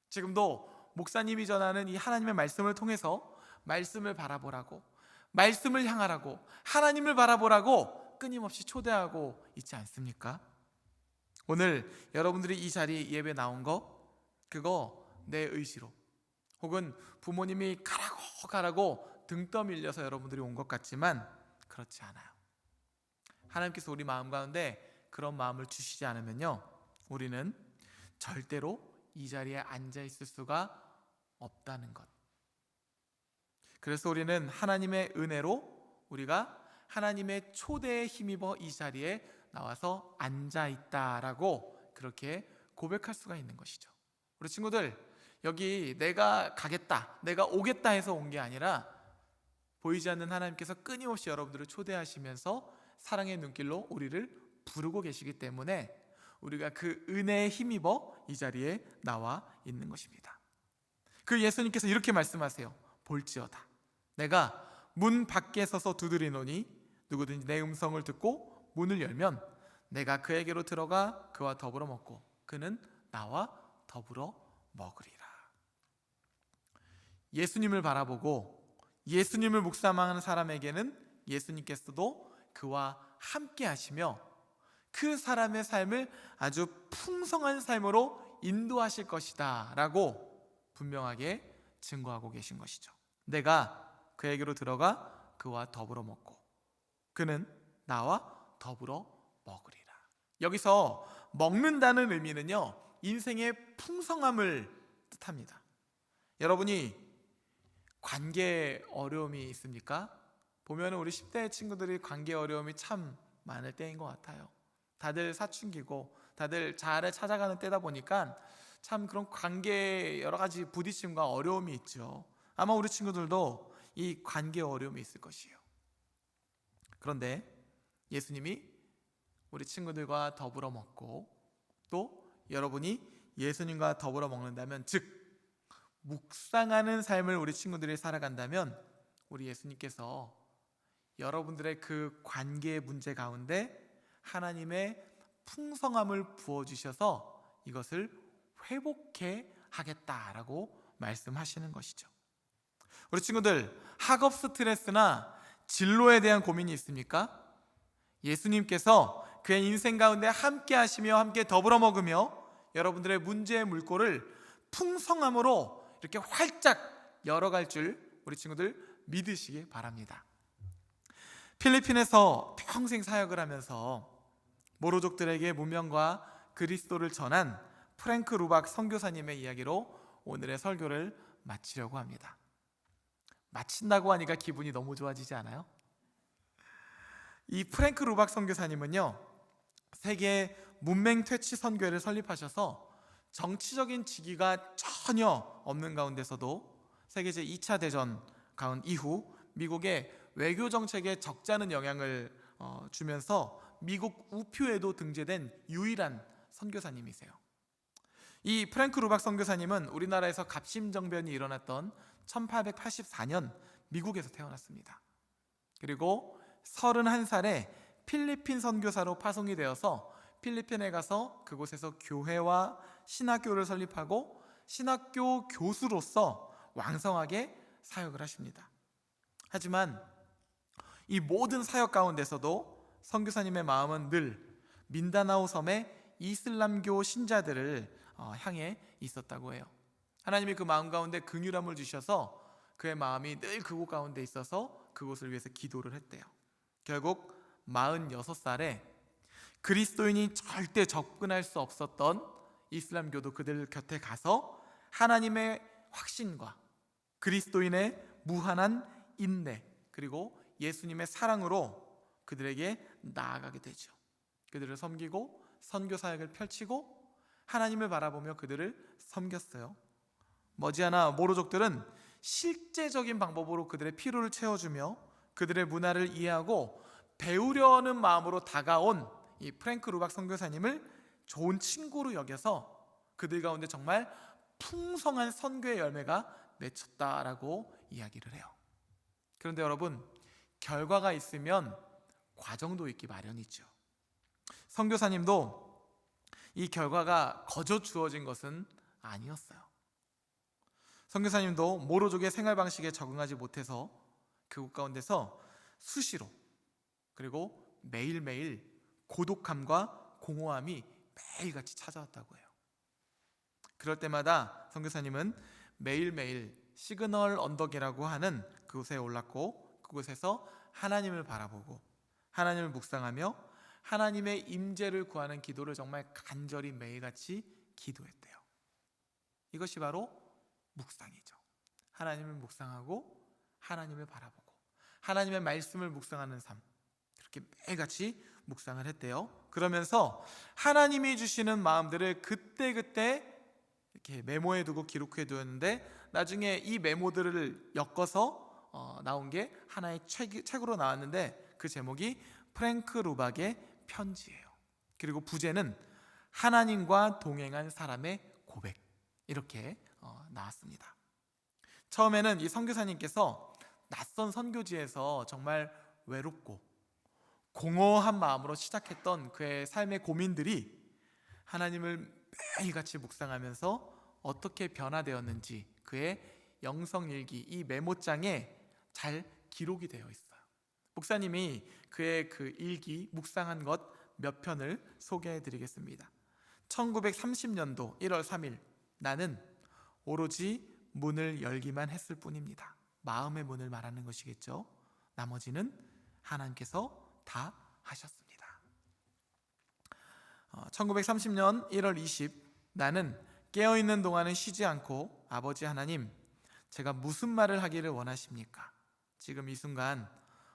Speaker 3: 지금도 목사님이 전하는 이 하나님의 말씀을 통해서 말씀을 바라보라고, 말씀을 향하라고, 하나님을 바라보라고 끊임없이 초대하고 있지 않습니까? 오늘 여러분들이 이 자리에 예배 나온 거, 그거 내 의지로 혹은 부모님이 가라고 등 떠밀려서 여러분들이 온 것 같지만 그렇지 않아요. 하나님께서 우리 마음 가운데 그런 마음을 주시지 않으면요, 우리는 절대로 이 자리에 앉아 있을 수가 없다는 것. 그래서 우리는 하나님의 은혜로 우리가 하나님의 초대에 힘입어 이 자리에 나와서 앉아 있다라고 그렇게 고백할 수가 있는 것이죠. 우리 친구들, 여기 내가 가겠다, 내가 오겠다 해서 온 게 아니라 보이지 않는 하나님께서 끊임없이 여러분들을 초대하시면서 사랑의 눈길로 우리를 부르고 계시기 때문에 우리가 그 은혜에 힘입어 이 자리에 나와 있는 것입니다. 그 예수님께서 이렇게 말씀하세요. 볼지어다, 내가 문 밖에 서서 두드리노니 누구든지 내 음성을 듣고 문을 열면 내가 그에게로 들어가 그와 더불어 먹고 그는 나와 더불어 먹으리라. 예수님을 바라보고 예수님을 묵상하는 사람에게는 예수님께서도 그와 함께 하시며 그 사람의 삶을 아주 풍성한 삶으로 인도하실 것이다 라고 분명하게 증거하고 계신 것이죠. 내가 그에게로 들어가 그와 더불어 먹고 그는 나와 더불어 먹으리라. 여기서 먹는다는 의미는요, 인생의 풍성함을 뜻합니다. 여러분이 관계 어려움이 있습니까? 보면 우리 10대 친구들이 관계 어려움이 참 많을 때인 것 같아요. 다들 사춘기고 다들 자아를 찾아가는 때다 보니까 참 그런 관계에 여러 가지 부딪힘과 어려움이 있죠. 아마 우리 친구들도 이 관계 어려움이 있을 것이에요. 그런데 예수님이 우리 친구들과 더불어 먹고 또 여러분이 예수님과 더불어 먹는다면, 즉 묵상하는 삶을 우리 친구들이 살아간다면 우리 예수님께서 여러분들의 그 관계의 문제 가운데 하나님의 풍성함을 부어주셔서 이것을 회복해 하겠다라고 말씀하시는 것이죠. 우리 친구들, 학업 스트레스나 진로에 대한 고민이 있습니까? 예수님께서 그의 인생 가운데 함께 하시며 함께 더불어 먹으며 여러분들의 문제의 물꼬를 풍성함으로 이렇게 활짝 열어갈 줄 우리 친구들 믿으시기 바랍니다. 필리핀에서 평생 사역을 하면서 모로족들에게 문명과 그리스도를 전한 프랭크 루박 선교사님의 이야기로 오늘의 설교를 마치려고 합니다. 마친다고 하니까 기분이 너무 좋아지지 않아요? 이 프랭크 루박 선교사님은요, 세계 문맹 퇴치 선교회를 설립하셔서 정치적인 직위가 전혀 없는 가운데서도 세계 제2차 대전 이후 미국의 외교 정책에 적잖은 영향을 주면서 미국 우표에도 등재된 유일한 선교사님이세요. 이 프랭크 루박 선교사님은 우리나라에서 갑심정변이 일어났던 1884년 미국에서 태어났습니다. 그리고 31살에 필리핀 선교사로 파송이 되어서 필리핀에 가서 그곳에서 교회와 신학교를 설립하고 신학교 교수로서 왕성하게 사역을 하십니다. 하지만 이 모든 사역 가운데서도 선교사님의 마음은 늘 민다나오 섬의 이슬람교 신자들을 향해 있었다고 해요. 하나님이 그 마음 가운데 긍휼함을 주셔서 그의 마음이 늘 그곳 가운데 있어서 그곳을 위해서 기도를 했대요. 결국 46살에 그리스도인이 절대 접근할 수 없었던 이슬람교도 그들 곁에 가서 하나님의 확신과 그리스도인의 무한한 인내, 그리고 예수님의 사랑으로 그들에게 나아가게 되죠. 그들을 섬기고 선교 사역을 펼치고 하나님을 바라보며 그들을 섬겼어요. 머지않아 모로족들은 실제적인 방법으로 그들의 필요를 채워주며 그들의 문화를 이해하고 배우려는 마음으로 다가온 이 프랭크 루박 선교사님을 좋은 친구로 여겨서 그들 가운데 정말 풍성한 선교의 열매가 맺혔다라고 이야기를 해요. 그런데 여러분, 결과가 있으면 과정도 있기 마련이죠. 선교사님도 이 결과가 거저 주어진 것은 아니었어요. 선교사님도 모로족의 생활 방식에 적응하지 못해서 그곳 가운데서 수시로 그리고 매일매일 고독함과 공허함이 매일같이 찾아왔다고 해요. 그럴 때마다 선교사님은 매일매일 시그널 언덕이라고 하는 그곳에 올랐고 그곳에서 하나님을 바라보고 하나님을 묵상하며 하나님의 임재를 구하는 기도를 정말 간절히 매일같이 기도했대요. 이것이 바로 묵상이죠. 하나님을 묵상하고 하나님을 바라보고 하나님의 말씀을 묵상하는 삶, 그렇게 매일같이 묵상을 했대요. 그러면서 하나님이 주시는 마음들을 그때그때 이렇게 메모해 두고 기록해 두었는데 나중에 이 메모들을 엮어서 나온 게 하나의 책으로 나왔는데 그 제목이 프랭크 루박의 편지예요. 그리고 부제는 하나님과 동행한 사람의 고백, 이렇게 나왔습니다. 처음에는 이 선교사님께서 낯선 선교지에서 정말 외롭고 공허한 마음으로 시작했던 그의 삶의 고민들이 하나님을 매일같이 묵상하면서 어떻게 변화되었는지 그의 영성일기, 이 메모장에 잘 기록이 되어 있어요. 목사님이 그의 그 일기 묵상한 것 몇 편을 소개해 드리겠습니다. 1930년도 1월 3일, 나는 오로지 문을 열기만 했을 뿐입니다. 마음의 문을 말하는 것이겠죠. 나머지는 하나님께서 다 하셨습니다. 1930년 1월 20, 나는 깨어있는 동안은 쉬지 않고 아버지 하나님, 제가 무슨 말을 하기를 원하십니까? 지금 이 순간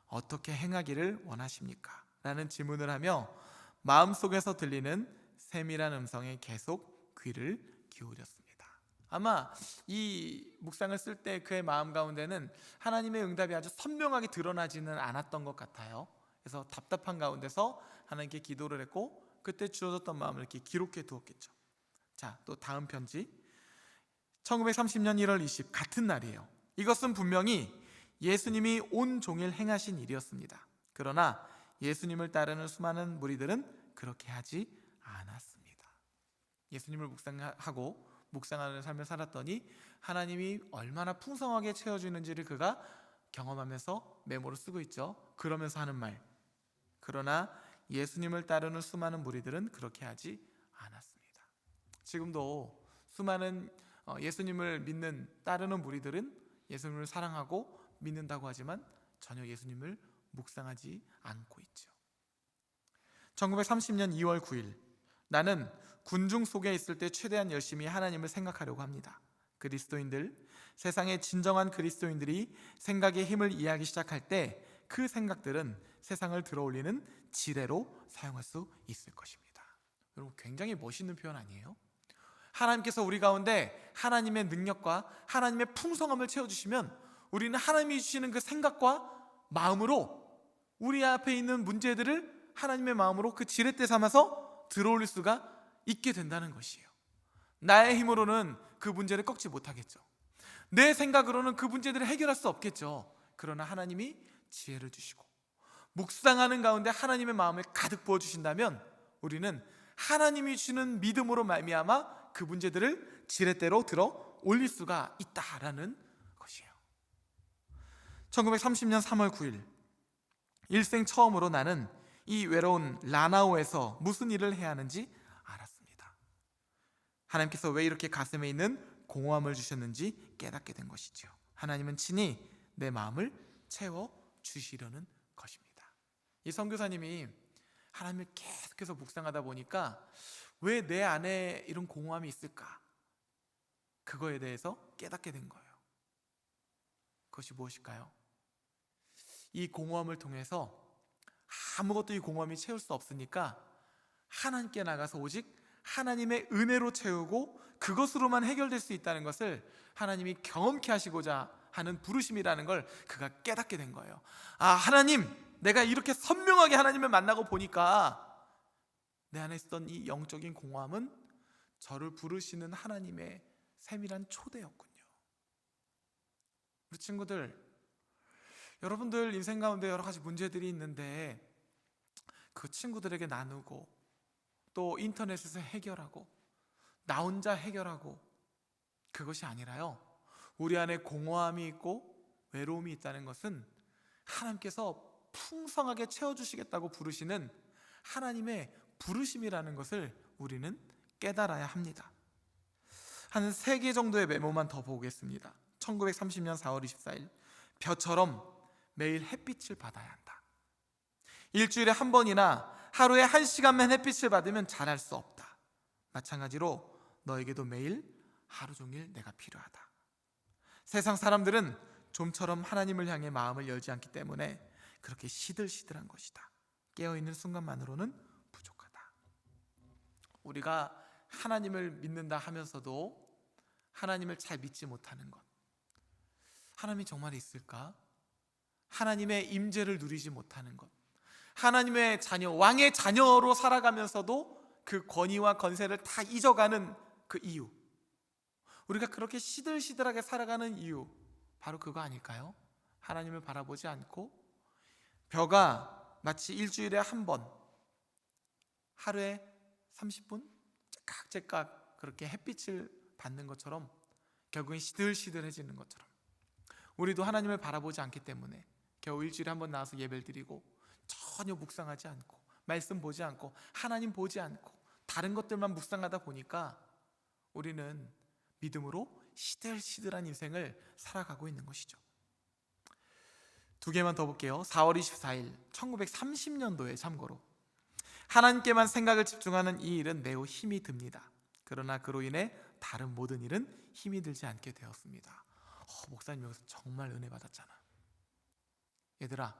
Speaker 3: 어떻게 행하기를 원하십니까? 라는 질문을 하며 마음속에서 들리는 세밀한 음성에 계속 귀를 기울였습니다. 아마 이 묵상을 쓸 때 그의 마음 가운데는 하나님의 응답이 아주 선명하게 드러나지는 않았던 것 같아요. 그래서 답답한 가운데서 하나님께 기도를 했고 그때 주어졌던 마음을 이렇게 기록해 두었겠죠. 자, 또 다음 편지 1930년 1월 20, 같은 날이에요. 이것은 분명히 예수님이 온 종일 행하신 일이었습니다. 그러나 예수님을 따르는 수많은 무리들은 그렇게 하지 않았습니다. 예수님을 묵상하는 삶을 살았더니 하나님이 얼마나 풍성하게 채워주는지를 그가 경험하면서 메모를 쓰고 있죠. 그러면서 하는 말, 그러나 예수님을 따르는 수많은 무리들은 그렇게 하지 않았습니다. 지금도 수많은 예수님을 믿는 따르는 무리들은 예수님을 사랑하고 믿는다고 하지만 전혀 예수님을 묵상하지 않고 있죠. 1930년 2월 9일, 나는 군중 속에 있을 때 최대한 열심히 하나님을 생각하려고 합니다. 그리스도인들, 세상의 진정한 그리스도인들이 생각의 힘을 이해하기 시작할 때 그 생각들은 세상을 들어올리는 지뢰로 사용할 수 있을 것입니다. 여러분, 굉장히 멋있는 표현 아니에요? 하나님께서 우리 가운데 하나님의 능력과 하나님의 풍성함을 채워주시면 우리는 하나님이 주시는 그 생각과 마음으로 우리 앞에 있는 문제들을 하나님의 마음으로 그 지렛대 삼아서 들어올릴 수가 있게 된다는 것이에요. 나의 힘으로는 그 문제를 꺾지 못하겠죠. 내 생각으로는 그 문제들을 해결할 수 없겠죠. 그러나 하나님이 지혜를 주시고 묵상하는 가운데 하나님의 마음을 가득 부어주신다면 우리는 하나님이 주는 믿음으로 말미암아 그 문제들을 지렛대로 들어 올릴 수가 있다라는 것이에요. 1930년 3월 9일 일생 처음으로 나는 이 외로운 라나오에서 무슨 일을 해야 하는지 알았습니다. 하나님께서 왜 이렇게 가슴에 있는 공허함을 주셨는지 깨닫게 된 것이죠. 하나님은 친히 내 마음을 채워주시려는 것입니다. 이 선교사님이 하나님을 계속해서 묵상하다 보니까 왜 내 안에 이런 공허함이 있을까? 그거에 대해서 깨닫게 된 거예요. 그것이 무엇일까요? 이 공허함을 통해서 아무것도 이 공허함이 채울 수 없으니까 하나님께 나가서 오직 하나님의 은혜로 채우고 그것으로만 해결될 수 있다는 것을 하나님이 경험케 하시고자 하는 부르심이라는 걸 그가 깨닫게 된 거예요. 아, 하나님, 내가 이렇게 선명하게 하나님을 만나고 보니까 내 안에 있었던 이 영적인 공허함은 저를 부르시는 하나님의 세밀한 초대였군요. 우리 친구들, 여러분들 인생 가운데 여러 가지 문제들이 있는데 그 친구들에게 나누고 또 인터넷에서 해결하고 나 혼자 해결하고 그것이 아니라요, 우리 안에 공허함이 있고 외로움이 있다는 것은 하나님께서 풍성하게 채워주시겠다고 부르시는 하나님의 부르심이라는 것을 우리는 깨달아야 합니다. 한 3개 정도의 메모만 더 보겠습니다. 1930년 4월 24일 벼처럼 매일 햇빛을 받아야 한다. 일주일에 한 번이나 하루에 1시간만 햇빛을 받으면 잘할 수 없다. 마찬가지로 너에게도 매일 하루 종일 내가 필요하다. 세상 사람들은 좀처럼 하나님을 향해 마음을 열지 않기 때문에 그렇게 시들시들한 것이다. 깨어있는 순간만으로는 부족하다. 우리가 하나님을 믿는다 하면서도 하나님을 잘 믿지 못하는 것, 하나님이 정말 있을까? 하나님의 임재를 누리지 못하는 것, 하나님의 자녀, 왕의 자녀로 살아가면서도 그 권위와 건세를 다 잊어가는 그 이유, 우리가 그렇게 시들시들하게 살아가는 이유, 바로 그거 아닐까요? 하나님을 바라보지 않고 벼가 마치 일주일에 한 번, 하루에 30분 째깍째깍 그렇게 햇빛을 받는 것처럼 결국엔 시들시들해지는 것처럼 우리도 하나님을 바라보지 않기 때문에 겨우 일주일에 한 번 나와서 예배를 드리고 전혀 묵상하지 않고 말씀 보지 않고 하나님 보지 않고 다른 것들만 묵상하다 보니까 우리는 믿음으로 시들시들한 인생을 살아가고 있는 것이죠. 2개만 더 볼게요. 4월 24일 1930년도에 참고로 하나님께만 생각을 집중하는 이 일은 매우 힘이 듭니다. 그러나 그로 인해 다른 모든 일은 힘이 들지 않게 되었습니다. 목사님 여기서 정말 은혜 받았잖아. 얘들아,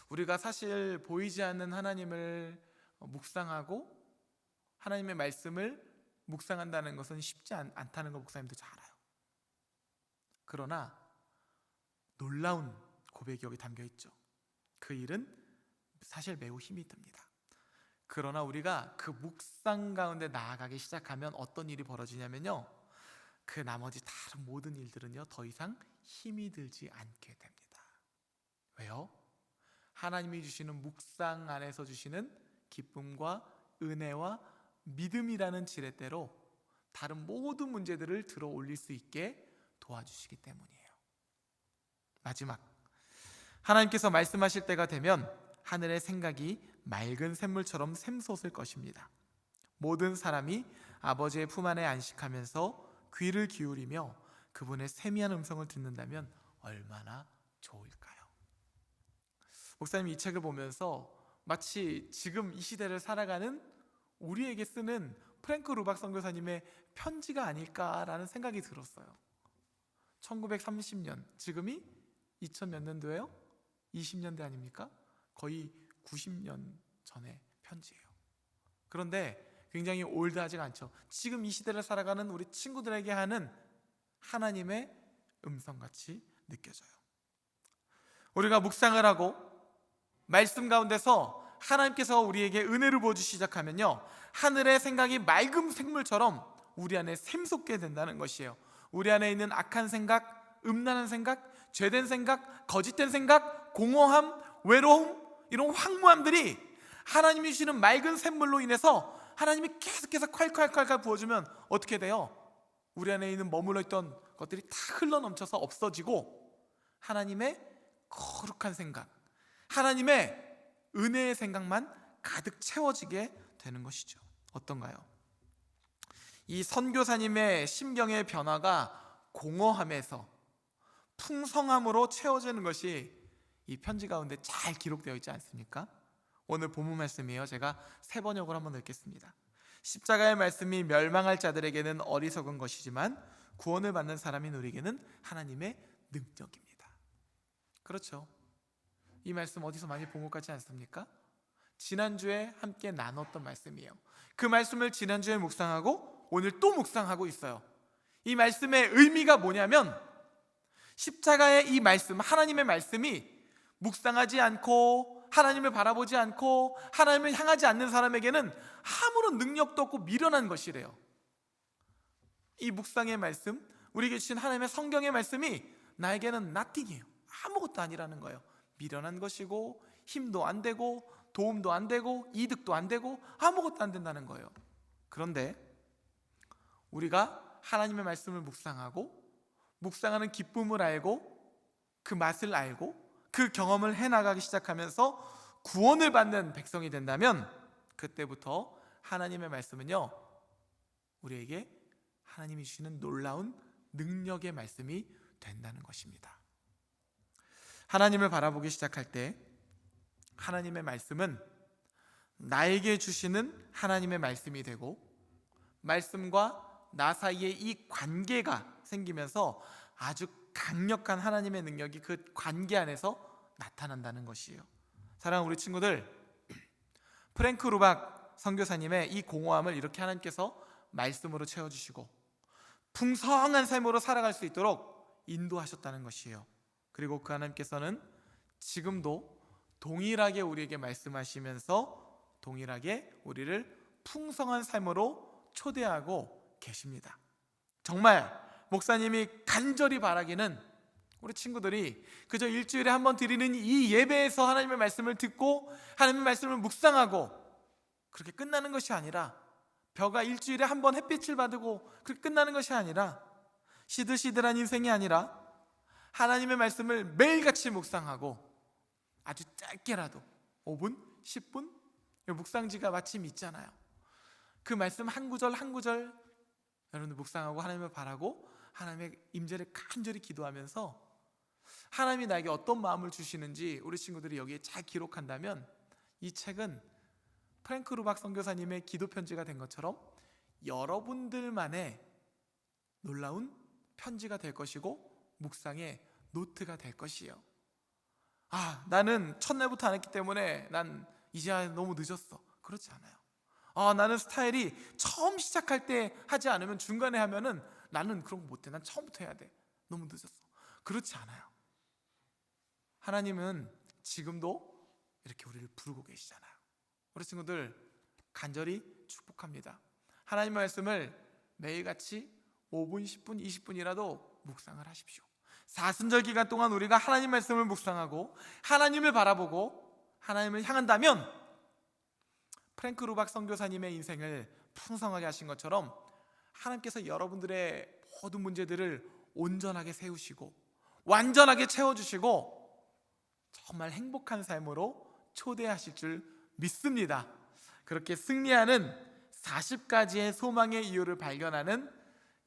Speaker 3: 우리가 사실 보이지 않는 하나님을 묵상하고 하나님의 말씀을 묵상한다는 것은 쉽지 않다는 걸 목사님도 잘 알아요. 그러나 놀라운 고백이 여기 담겨 있죠. 그 일은 사실 매우 힘이 듭니다. 그러나 우리가 그 묵상 가운데 나아가기 시작하면 어떤 일이 벌어지냐면요, 그 나머지 다른 모든 일들은요 더 이상 힘이 들지 않게 됩니다. 왜요? 하나님이 주시는 묵상 안에서 주시는 기쁨과 은혜와 믿음이라는 지렛대로 다른 모든 문제들을 들어 올릴 수 있게 도와주시기 때문이에요. 마지막, 하나님께서 말씀하실 때가 되면 하늘의 생각이 맑은 샘물처럼 샘솟을 것입니다. 모든 사람이 아버지의 품 안에 안식하면서 귀를 기울이며 그분의 세미한 음성을 듣는다면 얼마나 좋을까요? 목사님 이 책을 보면서 마치 지금 이 시대를 살아가는 우리에게 쓰는 프랭크 루박 선교사님의 편지가 아닐까라는 생각이 들었어요. 1930년, 지금이 2000 몇 년도예요? 20년대 아닙니까? 거의 90년 전의 편지예요. 그런데 굉장히 올드하지 않죠. 지금 이 시대를 살아가는 우리 친구들에게 하는 하나님의 음성같이 느껴져요. 우리가 묵상을 하고 말씀 가운데서 하나님께서 우리에게 은혜를 부어주시기 시작하면요, 하늘의 생각이 맑은 샘물처럼 우리 안에 샘솟게 된다는 것이에요. 우리 안에 있는 악한 생각, 음란한 생각, 죄된 생각, 거짓된 생각, 공허함, 외로움, 이런 황무함들이 하나님이 주시는 맑은 샘물로 인해서 하나님이 계속해서 콸콸콸콸 부어주면 어떻게 돼요? 우리 안에 있는 머물러 있던 것들이 다 흘러넘쳐서 없어지고 하나님의 거룩한 생각, 하나님의 은혜의 생각만 가득 채워지게 되는 것이죠. 어떤가요? 이 선교사님의 심경의 변화가 공허함에서 풍성함으로 채워지는 것이 이 편지 가운데 잘 기록되어 있지 않습니까? 오늘 본문 말씀이에요. 제가 세 번역으로 한번 읽겠습니다. 십자가의 말씀이 멸망할 자들에게는 어리석은 것이지만 구원을 받는 사람인 우리에게는 하나님의 능력입니다. 그렇죠. 이 말씀 어디서 많이 본 것 같지 않습니까? 지난주에 함께 나눴던 말씀이에요. 그 말씀을 지난주에 묵상하고 오늘 또 묵상하고 있어요. 이 말씀의 의미가 뭐냐면 십자가의 이 말씀, 하나님의 말씀이 묵상하지 않고 하나님을 바라보지 않고 하나님을 향하지 않는 사람에게는 아무런 능력도 없고 미련한 것이래요. 이 묵상의 말씀, 우리에게 주신 하나님의 성경의 말씀이 나에게는 nothing이에요. 아무것도 아니라는 거예요. 미련한 것이고 힘도 안 되고 도움도 안 되고 이득도 안 되고 아무것도 안 된다는 거예요. 그런데 우리가 하나님의 말씀을 묵상하고 묵상하는 기쁨을 알고 그 맛을 알고 그 경험을 해나가기 시작하면서 구원을 받는 백성이 된다면 그때부터 하나님의 말씀은요, 우리에게 하나님이 주시는 놀라운 능력의 말씀이 된다는 것입니다. 하나님을 바라보기 시작할 때 하나님의 말씀은 나에게 주시는 하나님의 말씀이 되고 말씀과 나 사이에 이 관계가 생기면서 아주 강력한 하나님의 능력이 그 관계 안에서 나타난다는 것이에요. 사랑하는 우리 친구들, 프랭크 루박 선교사님의 이 공허함을 이렇게 하나님께서 말씀으로 채워주시고 풍성한 삶으로 살아갈 수 있도록 인도하셨다는 것이에요. 그리고 그 하나님께서는 지금도 동일하게 우리에게 말씀하시면서 동일하게 우리를 풍성한 삶으로 초대하고 계십니다. 정말 목사님이 간절히 바라기는 우리 친구들이 그저 일주일에 한 번 드리는 이 예배에서 하나님의 말씀을 듣고 하나님의 말씀을 묵상하고 그렇게 끝나는 것이 아니라, 벼가 일주일에 한 번 햇빛을 받고 그렇게 끝나는 것이 아니라, 시들시들한 인생이 아니라 하나님의 말씀을 매일같이 묵상하고 아주 짧게라도 5분, 10분 묵상지가 마침 있잖아요. 그 말씀 한 구절 한 구절 여러분들 묵상하고 하나님을 바라고 하나님의 임재를 간절히 기도하면서 하나님이 나에게 어떤 마음을 주시는지 우리 친구들이 여기에 잘 기록한다면 이 책은 프랭크 루박 선교사님의 기도 편지가 된 것처럼 여러분들만의 놀라운 편지가 될 것이고 묵상의 노트가 될 것이에요. 나는 첫날부터 안 했기 때문에 난 이제 너무 늦었어. 그렇지 않아요. 나는 스타일이 처음 시작할 때 하지 않으면 중간에 하면은 나는 그런 거 못해. 난 처음부터 해야 돼. 너무 늦었어. 그렇지 않아요. 하나님은 지금도 이렇게 우리를 부르고 계시잖아요. 우리 친구들 간절히 축복합니다. 하나님의 말씀을 매일같이 5분, 10분, 20분이라도 묵상을 하십시오. 사순절 기간 동안 우리가 하나님 말씀을 묵상하고 하나님을 바라보고 하나님을 향한다면 프랭크 루박 선교사님의 인생을 풍성하게 하신 것처럼 하나님께서 여러분들의 모든 문제들을 온전하게 세우시고 완전하게 채워주시고 정말 행복한 삶으로 초대하실 줄 믿습니다. 그렇게 승리하는 40가지의 소망의 이유를 발견하는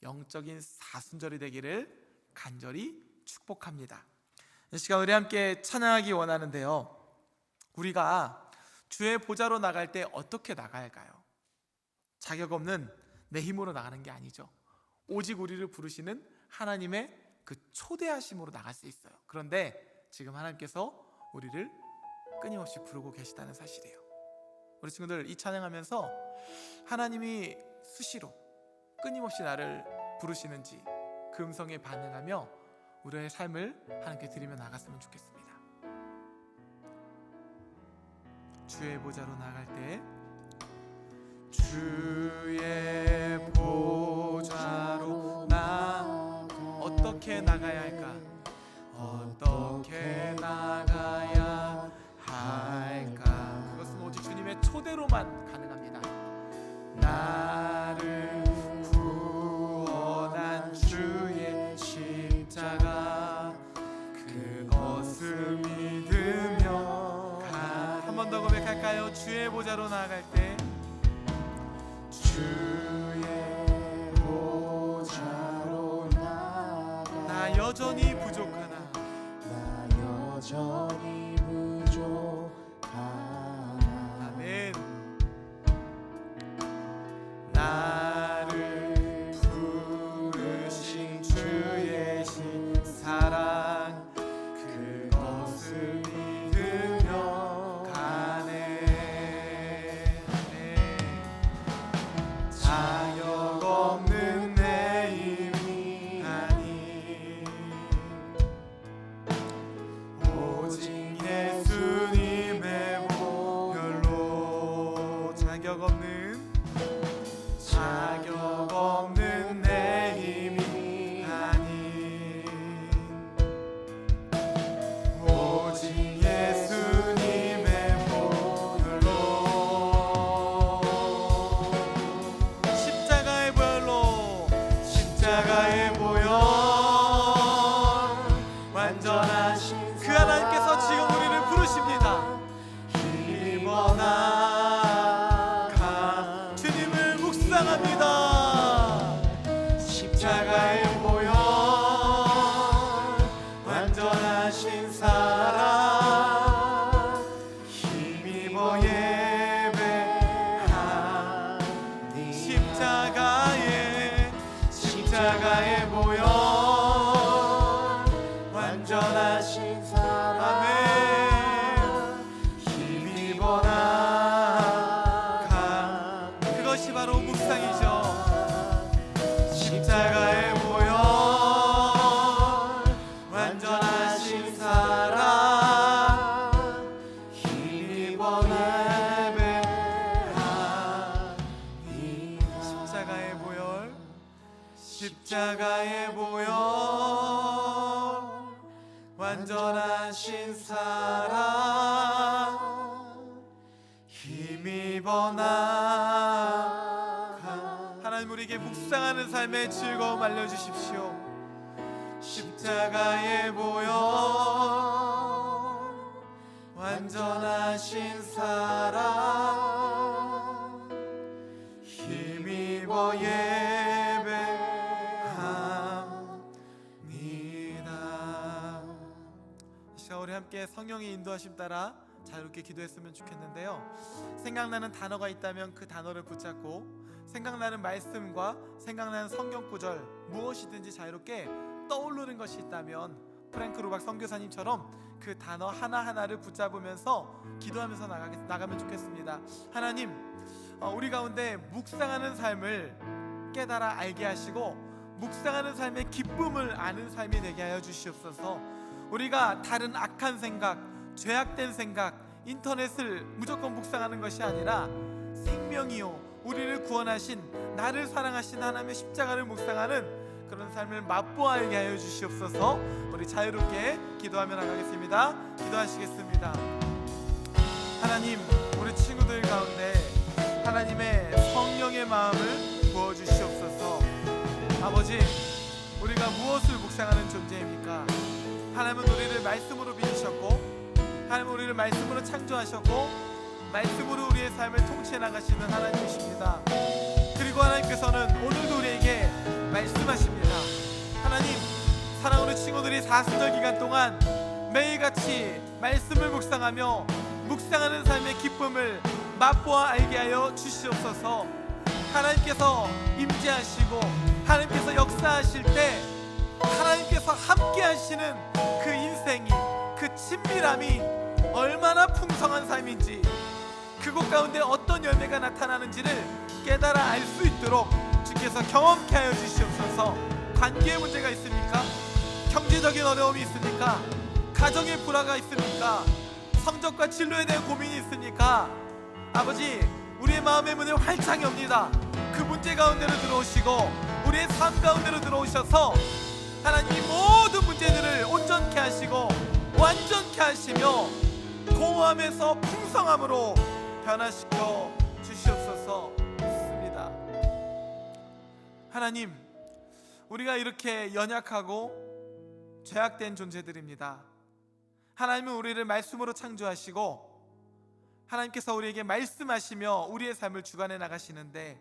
Speaker 3: 영적인 사순절이 되기를 간절히 축복합니다. 이 시간 우리 함께 찬양하기 원하는데요, 우리가 주의 보좌로 나갈 때 어떻게 나갈까요? 자격 없는 내 힘으로 나가는 게 아니죠. 오직 우리를 부르시는 하나님의 그 초대하심으로 나갈 수 있어요. 그런데 지금 하나님께서 우리를 끊임없이 부르고 계시다는 사실이에요. 우리 친구들, 이 찬양하면서 하나님이 수시로 끊임없이 나를 부르시는지 그 음성에 반응하며 우리의 삶을 하나님께 드리며 나갔으면 좋겠습니다. 주의 보좌로 나갈 때 주의 보좌로 어떻게 나가야 할까? 어떻게 나가야 할까? 그것은 오직 주님의 초대로만 가능합니다. 나를 구원한 주의 십자가, 그것을 믿으며 한 번 더 고백할까요? 주의 보좌로 나아갈 때 주의 보좌로 나 여전히 부족하나, 나 여전히 부족하나. 아멘. 나를 부르신 주의 사랑, 그것을 믿으며 가네. 자격 없는 내 힘이 아닌 오직 예수님의 보혈로, 자격 없는 내 힘이 아닌 오직 예수님의 보혈로, 십자가의 보혈로, 십자가의 보혈, 완전하신 그 하나님께서 지금 우리를 부르십니다. 힘입어 나가 주님을 묵상합니다. 십자가의 보혈, 완전하신 사랑, 힘입어 예배하니. 십자가의 보혈, 완전하신 사랑, 아멘. 힘입어 나가, 그것이 바로 묵상이죠. 십자가의 보혈, 완전하신 사랑, 힘입어 예배하니. 십자가의 보혈, 십자가의 보혈, 완전하신 사랑, 힘입어 나가. 하나님, 우리에게 묵상하는 삶의 즐거움 알려주십시오. 십자가의 보혈, 완전하신 사랑, 힘입어 예배합니다. 이 시간 우리 함께 성령의 인도하심 따라 자유롭게 기도했으면 좋겠는데요. 생각나는 단어가 있다면 그 단어를 붙잡고, 생각나는 말씀과 생각나는 성경 구절 무엇이든지 자유롭게 떠오르는 것이 있다면 프랭크 루박 선교사님처럼 그 단어 하나하나를 붙잡으면서 기도하면서 나가면 좋겠습니다. 하나님, 우리 가운데 묵상하는 삶을 깨달아 알게 하시고 묵상하는 삶의 기쁨을 아는 삶이 되게 하여 주시옵소서. 우리가 다른 악한 생각, 죄악된 생각, 인터넷을 무조건 묵상하는 것이 아니라 생명이요 우리를 구원하신, 나를 사랑하신 하나님의 십자가를 묵상하는 그런 삶을 맛보아 알게 하여 주시옵소서. 우리 자유롭게 기도하며 나가겠습니다. 기도하시겠습니다. 하나님, 우리 친구들 가운데 하나님의 성령의 마음을 부어주시옵소서. 아버지, 우리가 무엇을 묵상하는 존재입니까? 하나님은 우리를 말씀으로 빚으셨고, 하나님은 우리를 말씀으로 창조하셨고, 말씀으로 우리의 삶을 통치해 나가시는 하나님이십니다. 그리고 하나님께서는 오늘도 우리에게 말씀하십니다. 하나님, 사랑하는 친구들이 사순절 기간 동안 매일같이 말씀을 묵상하며 묵상하는 삶의 기쁨을 맛보아 알게 하여 주시옵소서. 하나님께서 임재하시고 하나님께서 역사하실 때 하나님께서 함께 하시는 그 인생이, 그 친밀함이 얼마나 풍성한 삶인지, 그곳 가운데 어떤 열매가 나타나는지를 깨달아 알 수 있도록 주께서 경험케 하여 주시옵소서. 관계의 문제가 있습니까? 경제적인 어려움이 있습니까? 가정의 불화가 있습니까? 성적과 진로에 대한 고민이 있습니까? 아버지, 우리의 마음의 문을 활짝 엽니다. 그 문제 가운데로 들어오시고 우리의 삶 가운데로 들어오셔서 하나님 이 모든 문제들을 온전케 하시고 완전케 하시며 공허함에서 풍성함으로 변화시켜 주시옵소서. 믿습니다. 하나님, 우리가 이렇게 연약하고 죄악된 존재들입니다. 하나님은 우리를 말씀으로 창조하시고 하나님께서 우리에게 말씀하시며 우리의 삶을 주관해 나가시는데,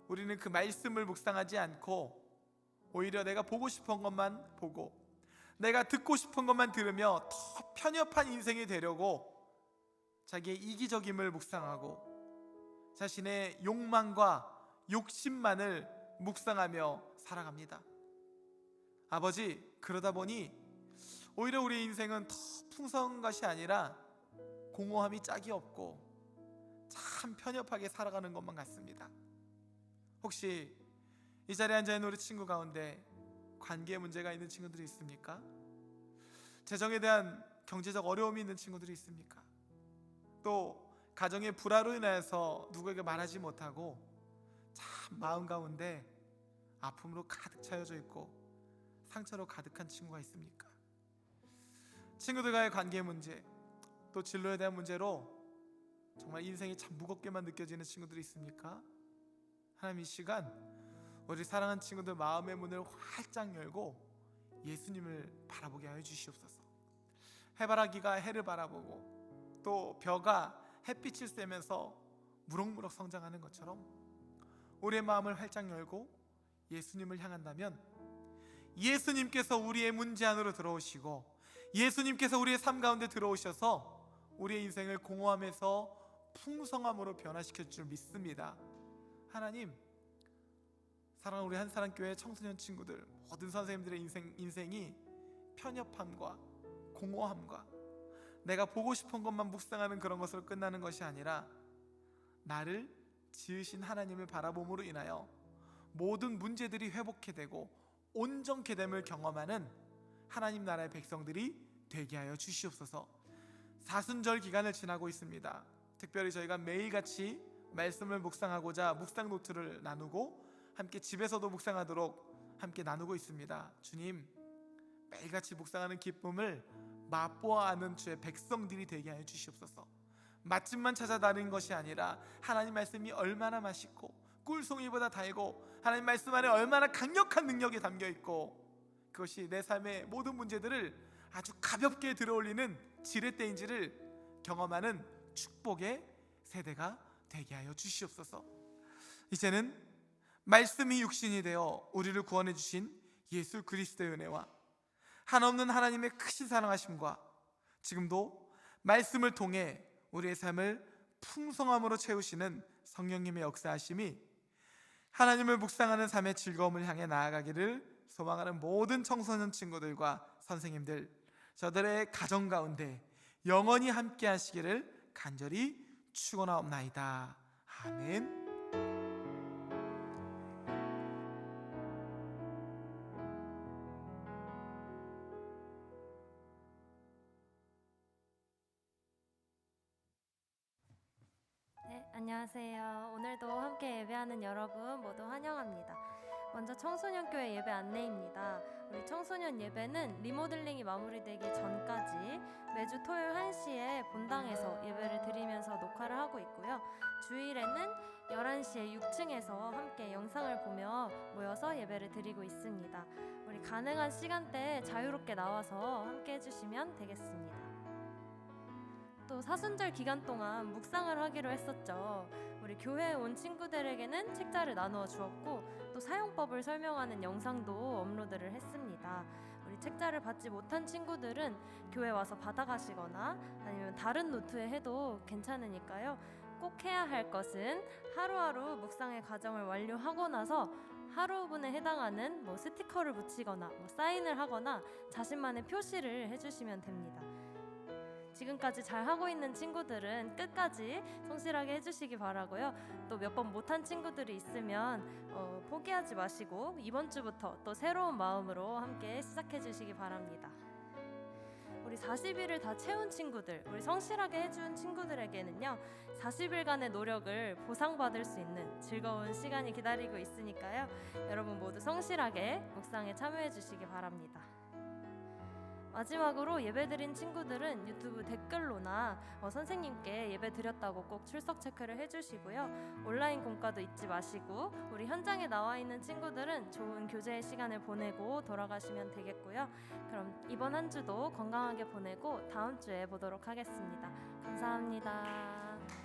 Speaker 3: 우리는 그 말씀을 묵상하지 않고 오히려 내가 보고 싶은 것만 보고 내가 듣고 싶은 것만 들으며 더 편협한 인생이 되려고 자기의 이기적임을 묵상하고 자신의 욕망과 욕심만을 묵상하며 살아갑니다. 아버지, 그러다 보니 오히려 우리의 인생은 더 풍성한 것이 아니라 공허함이 짝이 없고 참 편협하게 살아가는 것만 같습니다. 혹시 이 자리에 앉아있는 우리 친구 가운데 관계에 문제가 있는 친구들이 있습니까? 재정에 대한 경제적 어려움이 있는 친구들이 있습니까? 또 가정의 불화로 인해서 누구에게 말하지 못하고 참 마음 가운데 아픔으로 가득 차여져 있고 상처로 가득한 친구가 있습니까? 친구들과의 관계 문제, 또 진로에 대한 문제로 정말 인생이 참 무겁게만 느껴지는 친구들이 있습니까? 하나님, 이 시간 우리 사랑하는 친구들 마음의 문을 활짝 열고 예수님을 바라보게 하여 주시옵소서. 해바라기가 해를 바라보고 또 벼가 햇빛을 쐬면서 무럭무럭 성장하는 것처럼 우리의 마음을 활짝 열고 예수님을 향한다면 예수님께서 우리의 문제 안으로 들어오시고 예수님께서 우리의 삶 가운데 들어오셔서 우리의 인생을 공허함에서 풍성함으로 변화시킬 줄 믿습니다. 하나님, 사랑하는 우리 한사랑교회 청소년 친구들, 모든 선생님들의 인생이 편협함과 공허함과 내가 보고 싶은 것만 묵상하는 그런 것으로 끝나는 것이 아니라 나를 지으신 하나님을 바라봄으로 인하여 모든 문제들이 회복해 되고 온전케 됨을 경험하는 하나님 나라의 백성들이 되게 하여 주시옵소서. 사순절 기간을 지나고 있습니다. 특별히 저희가 매일같이 말씀을 묵상하고자 묵상 노트를 나누고 함께 집에서도 묵상하도록 함께 나누고 있습니다. 주님, 매일같이 묵상하는 기쁨을 맛보아 아는 주의 백성들이 되게 하여 주시옵소서. 맛집만 찾아다니는 것이 아니라 하나님 말씀이 얼마나 맛있고 꿀송이보다 달고 하나님 말씀 안에 얼마나 강력한 능력이 담겨있고 그것이 내 삶의 모든 문제들을 아주 가볍게 들어올리는 지렛대인지를 경험하는 축복의 세대가 되게 하여 주시옵소서. 이제는 말씀이 육신이 되어 우리를 구원해 주신 예수 그리스도의 은혜와 한없는 하나님의 크신 사랑하심과 지금도 말씀을 통해 우리의 삶을 풍성함으로 채우시는 성령님의 역사하심이 하나님을 묵상하는 삶의 즐거움을 향해 나아가기를 소망하는 모든 청소년 친구들과 선생님들, 저들의 가정 가운데 영원히 함께 하시기를 간절히 축원하옵나이다. 아멘.
Speaker 4: 네, 안녕하세요. 오늘도 함께 예배하는 여러분 모두 환영합니다. 먼저 청소년교회 예배 안내입니다. 우리 청소년 예배는 리모델링이 마무리되기 전까지 매주 토요일 1시에 본당에서 예배를 드리면서 녹화를 하고 있고요. 주일에는 11시에 6층에서 함께 영상을 보며 모여서 예배를 드리고 있습니다. 우리 가능한 시간대에 자유롭게 나와서 함께 해주시면 되겠습니다. 또 사순절 기간 동안 묵상을 하기로 했었죠. 우리 교회에 온 친구들에게는 책자를 나누어 주었고 또 사용법을 설명하는 영상도 업로드를 했습니다. 우리 책자를 받지 못한 친구들은 교회 와서 받아가시거나 아니면 다른 노트에 해도 괜찮으니까요. 꼭 해야 할 것은 하루하루 묵상의 과정을 완료하고 나서 하루 분에 해당하는 뭐 스티커를 붙이거나 뭐 사인을 하거나 자신만의 표시를 해주시면 됩니다. 지금까지 잘 하고 있는 친구들은 끝까지 성실하게 해주시기 바라고요. 또 몇 번 못한 친구들이 있으면 포기하지 마시고 이번 주부터 또 새로운 마음으로 함께 시작해 주시기 바랍니다. 우리 40일을 다 채운 친구들, 우리 성실하게 해준 친구들에게는요 40일간의 노력을 보상받을 수 있는 즐거운 시간이 기다리고 있으니까요, 여러분 모두 성실하게 묵상에 참여해 주시기 바랍니다. 마지막으로 예배드린 친구들은 유튜브 댓글로나 선생님께 예배 드렸다고 꼭 출석 체크를 해주시고요. 온라인 공과도 잊지 마시고 우리 현장에 나와 있는 친구들은 좋은 교제의 시간을 보내고 돌아가시면 되겠고요. 그럼 이번 한 주도 건강하게 보내고 다음 주에 보도록 하겠습니다. 감사합니다.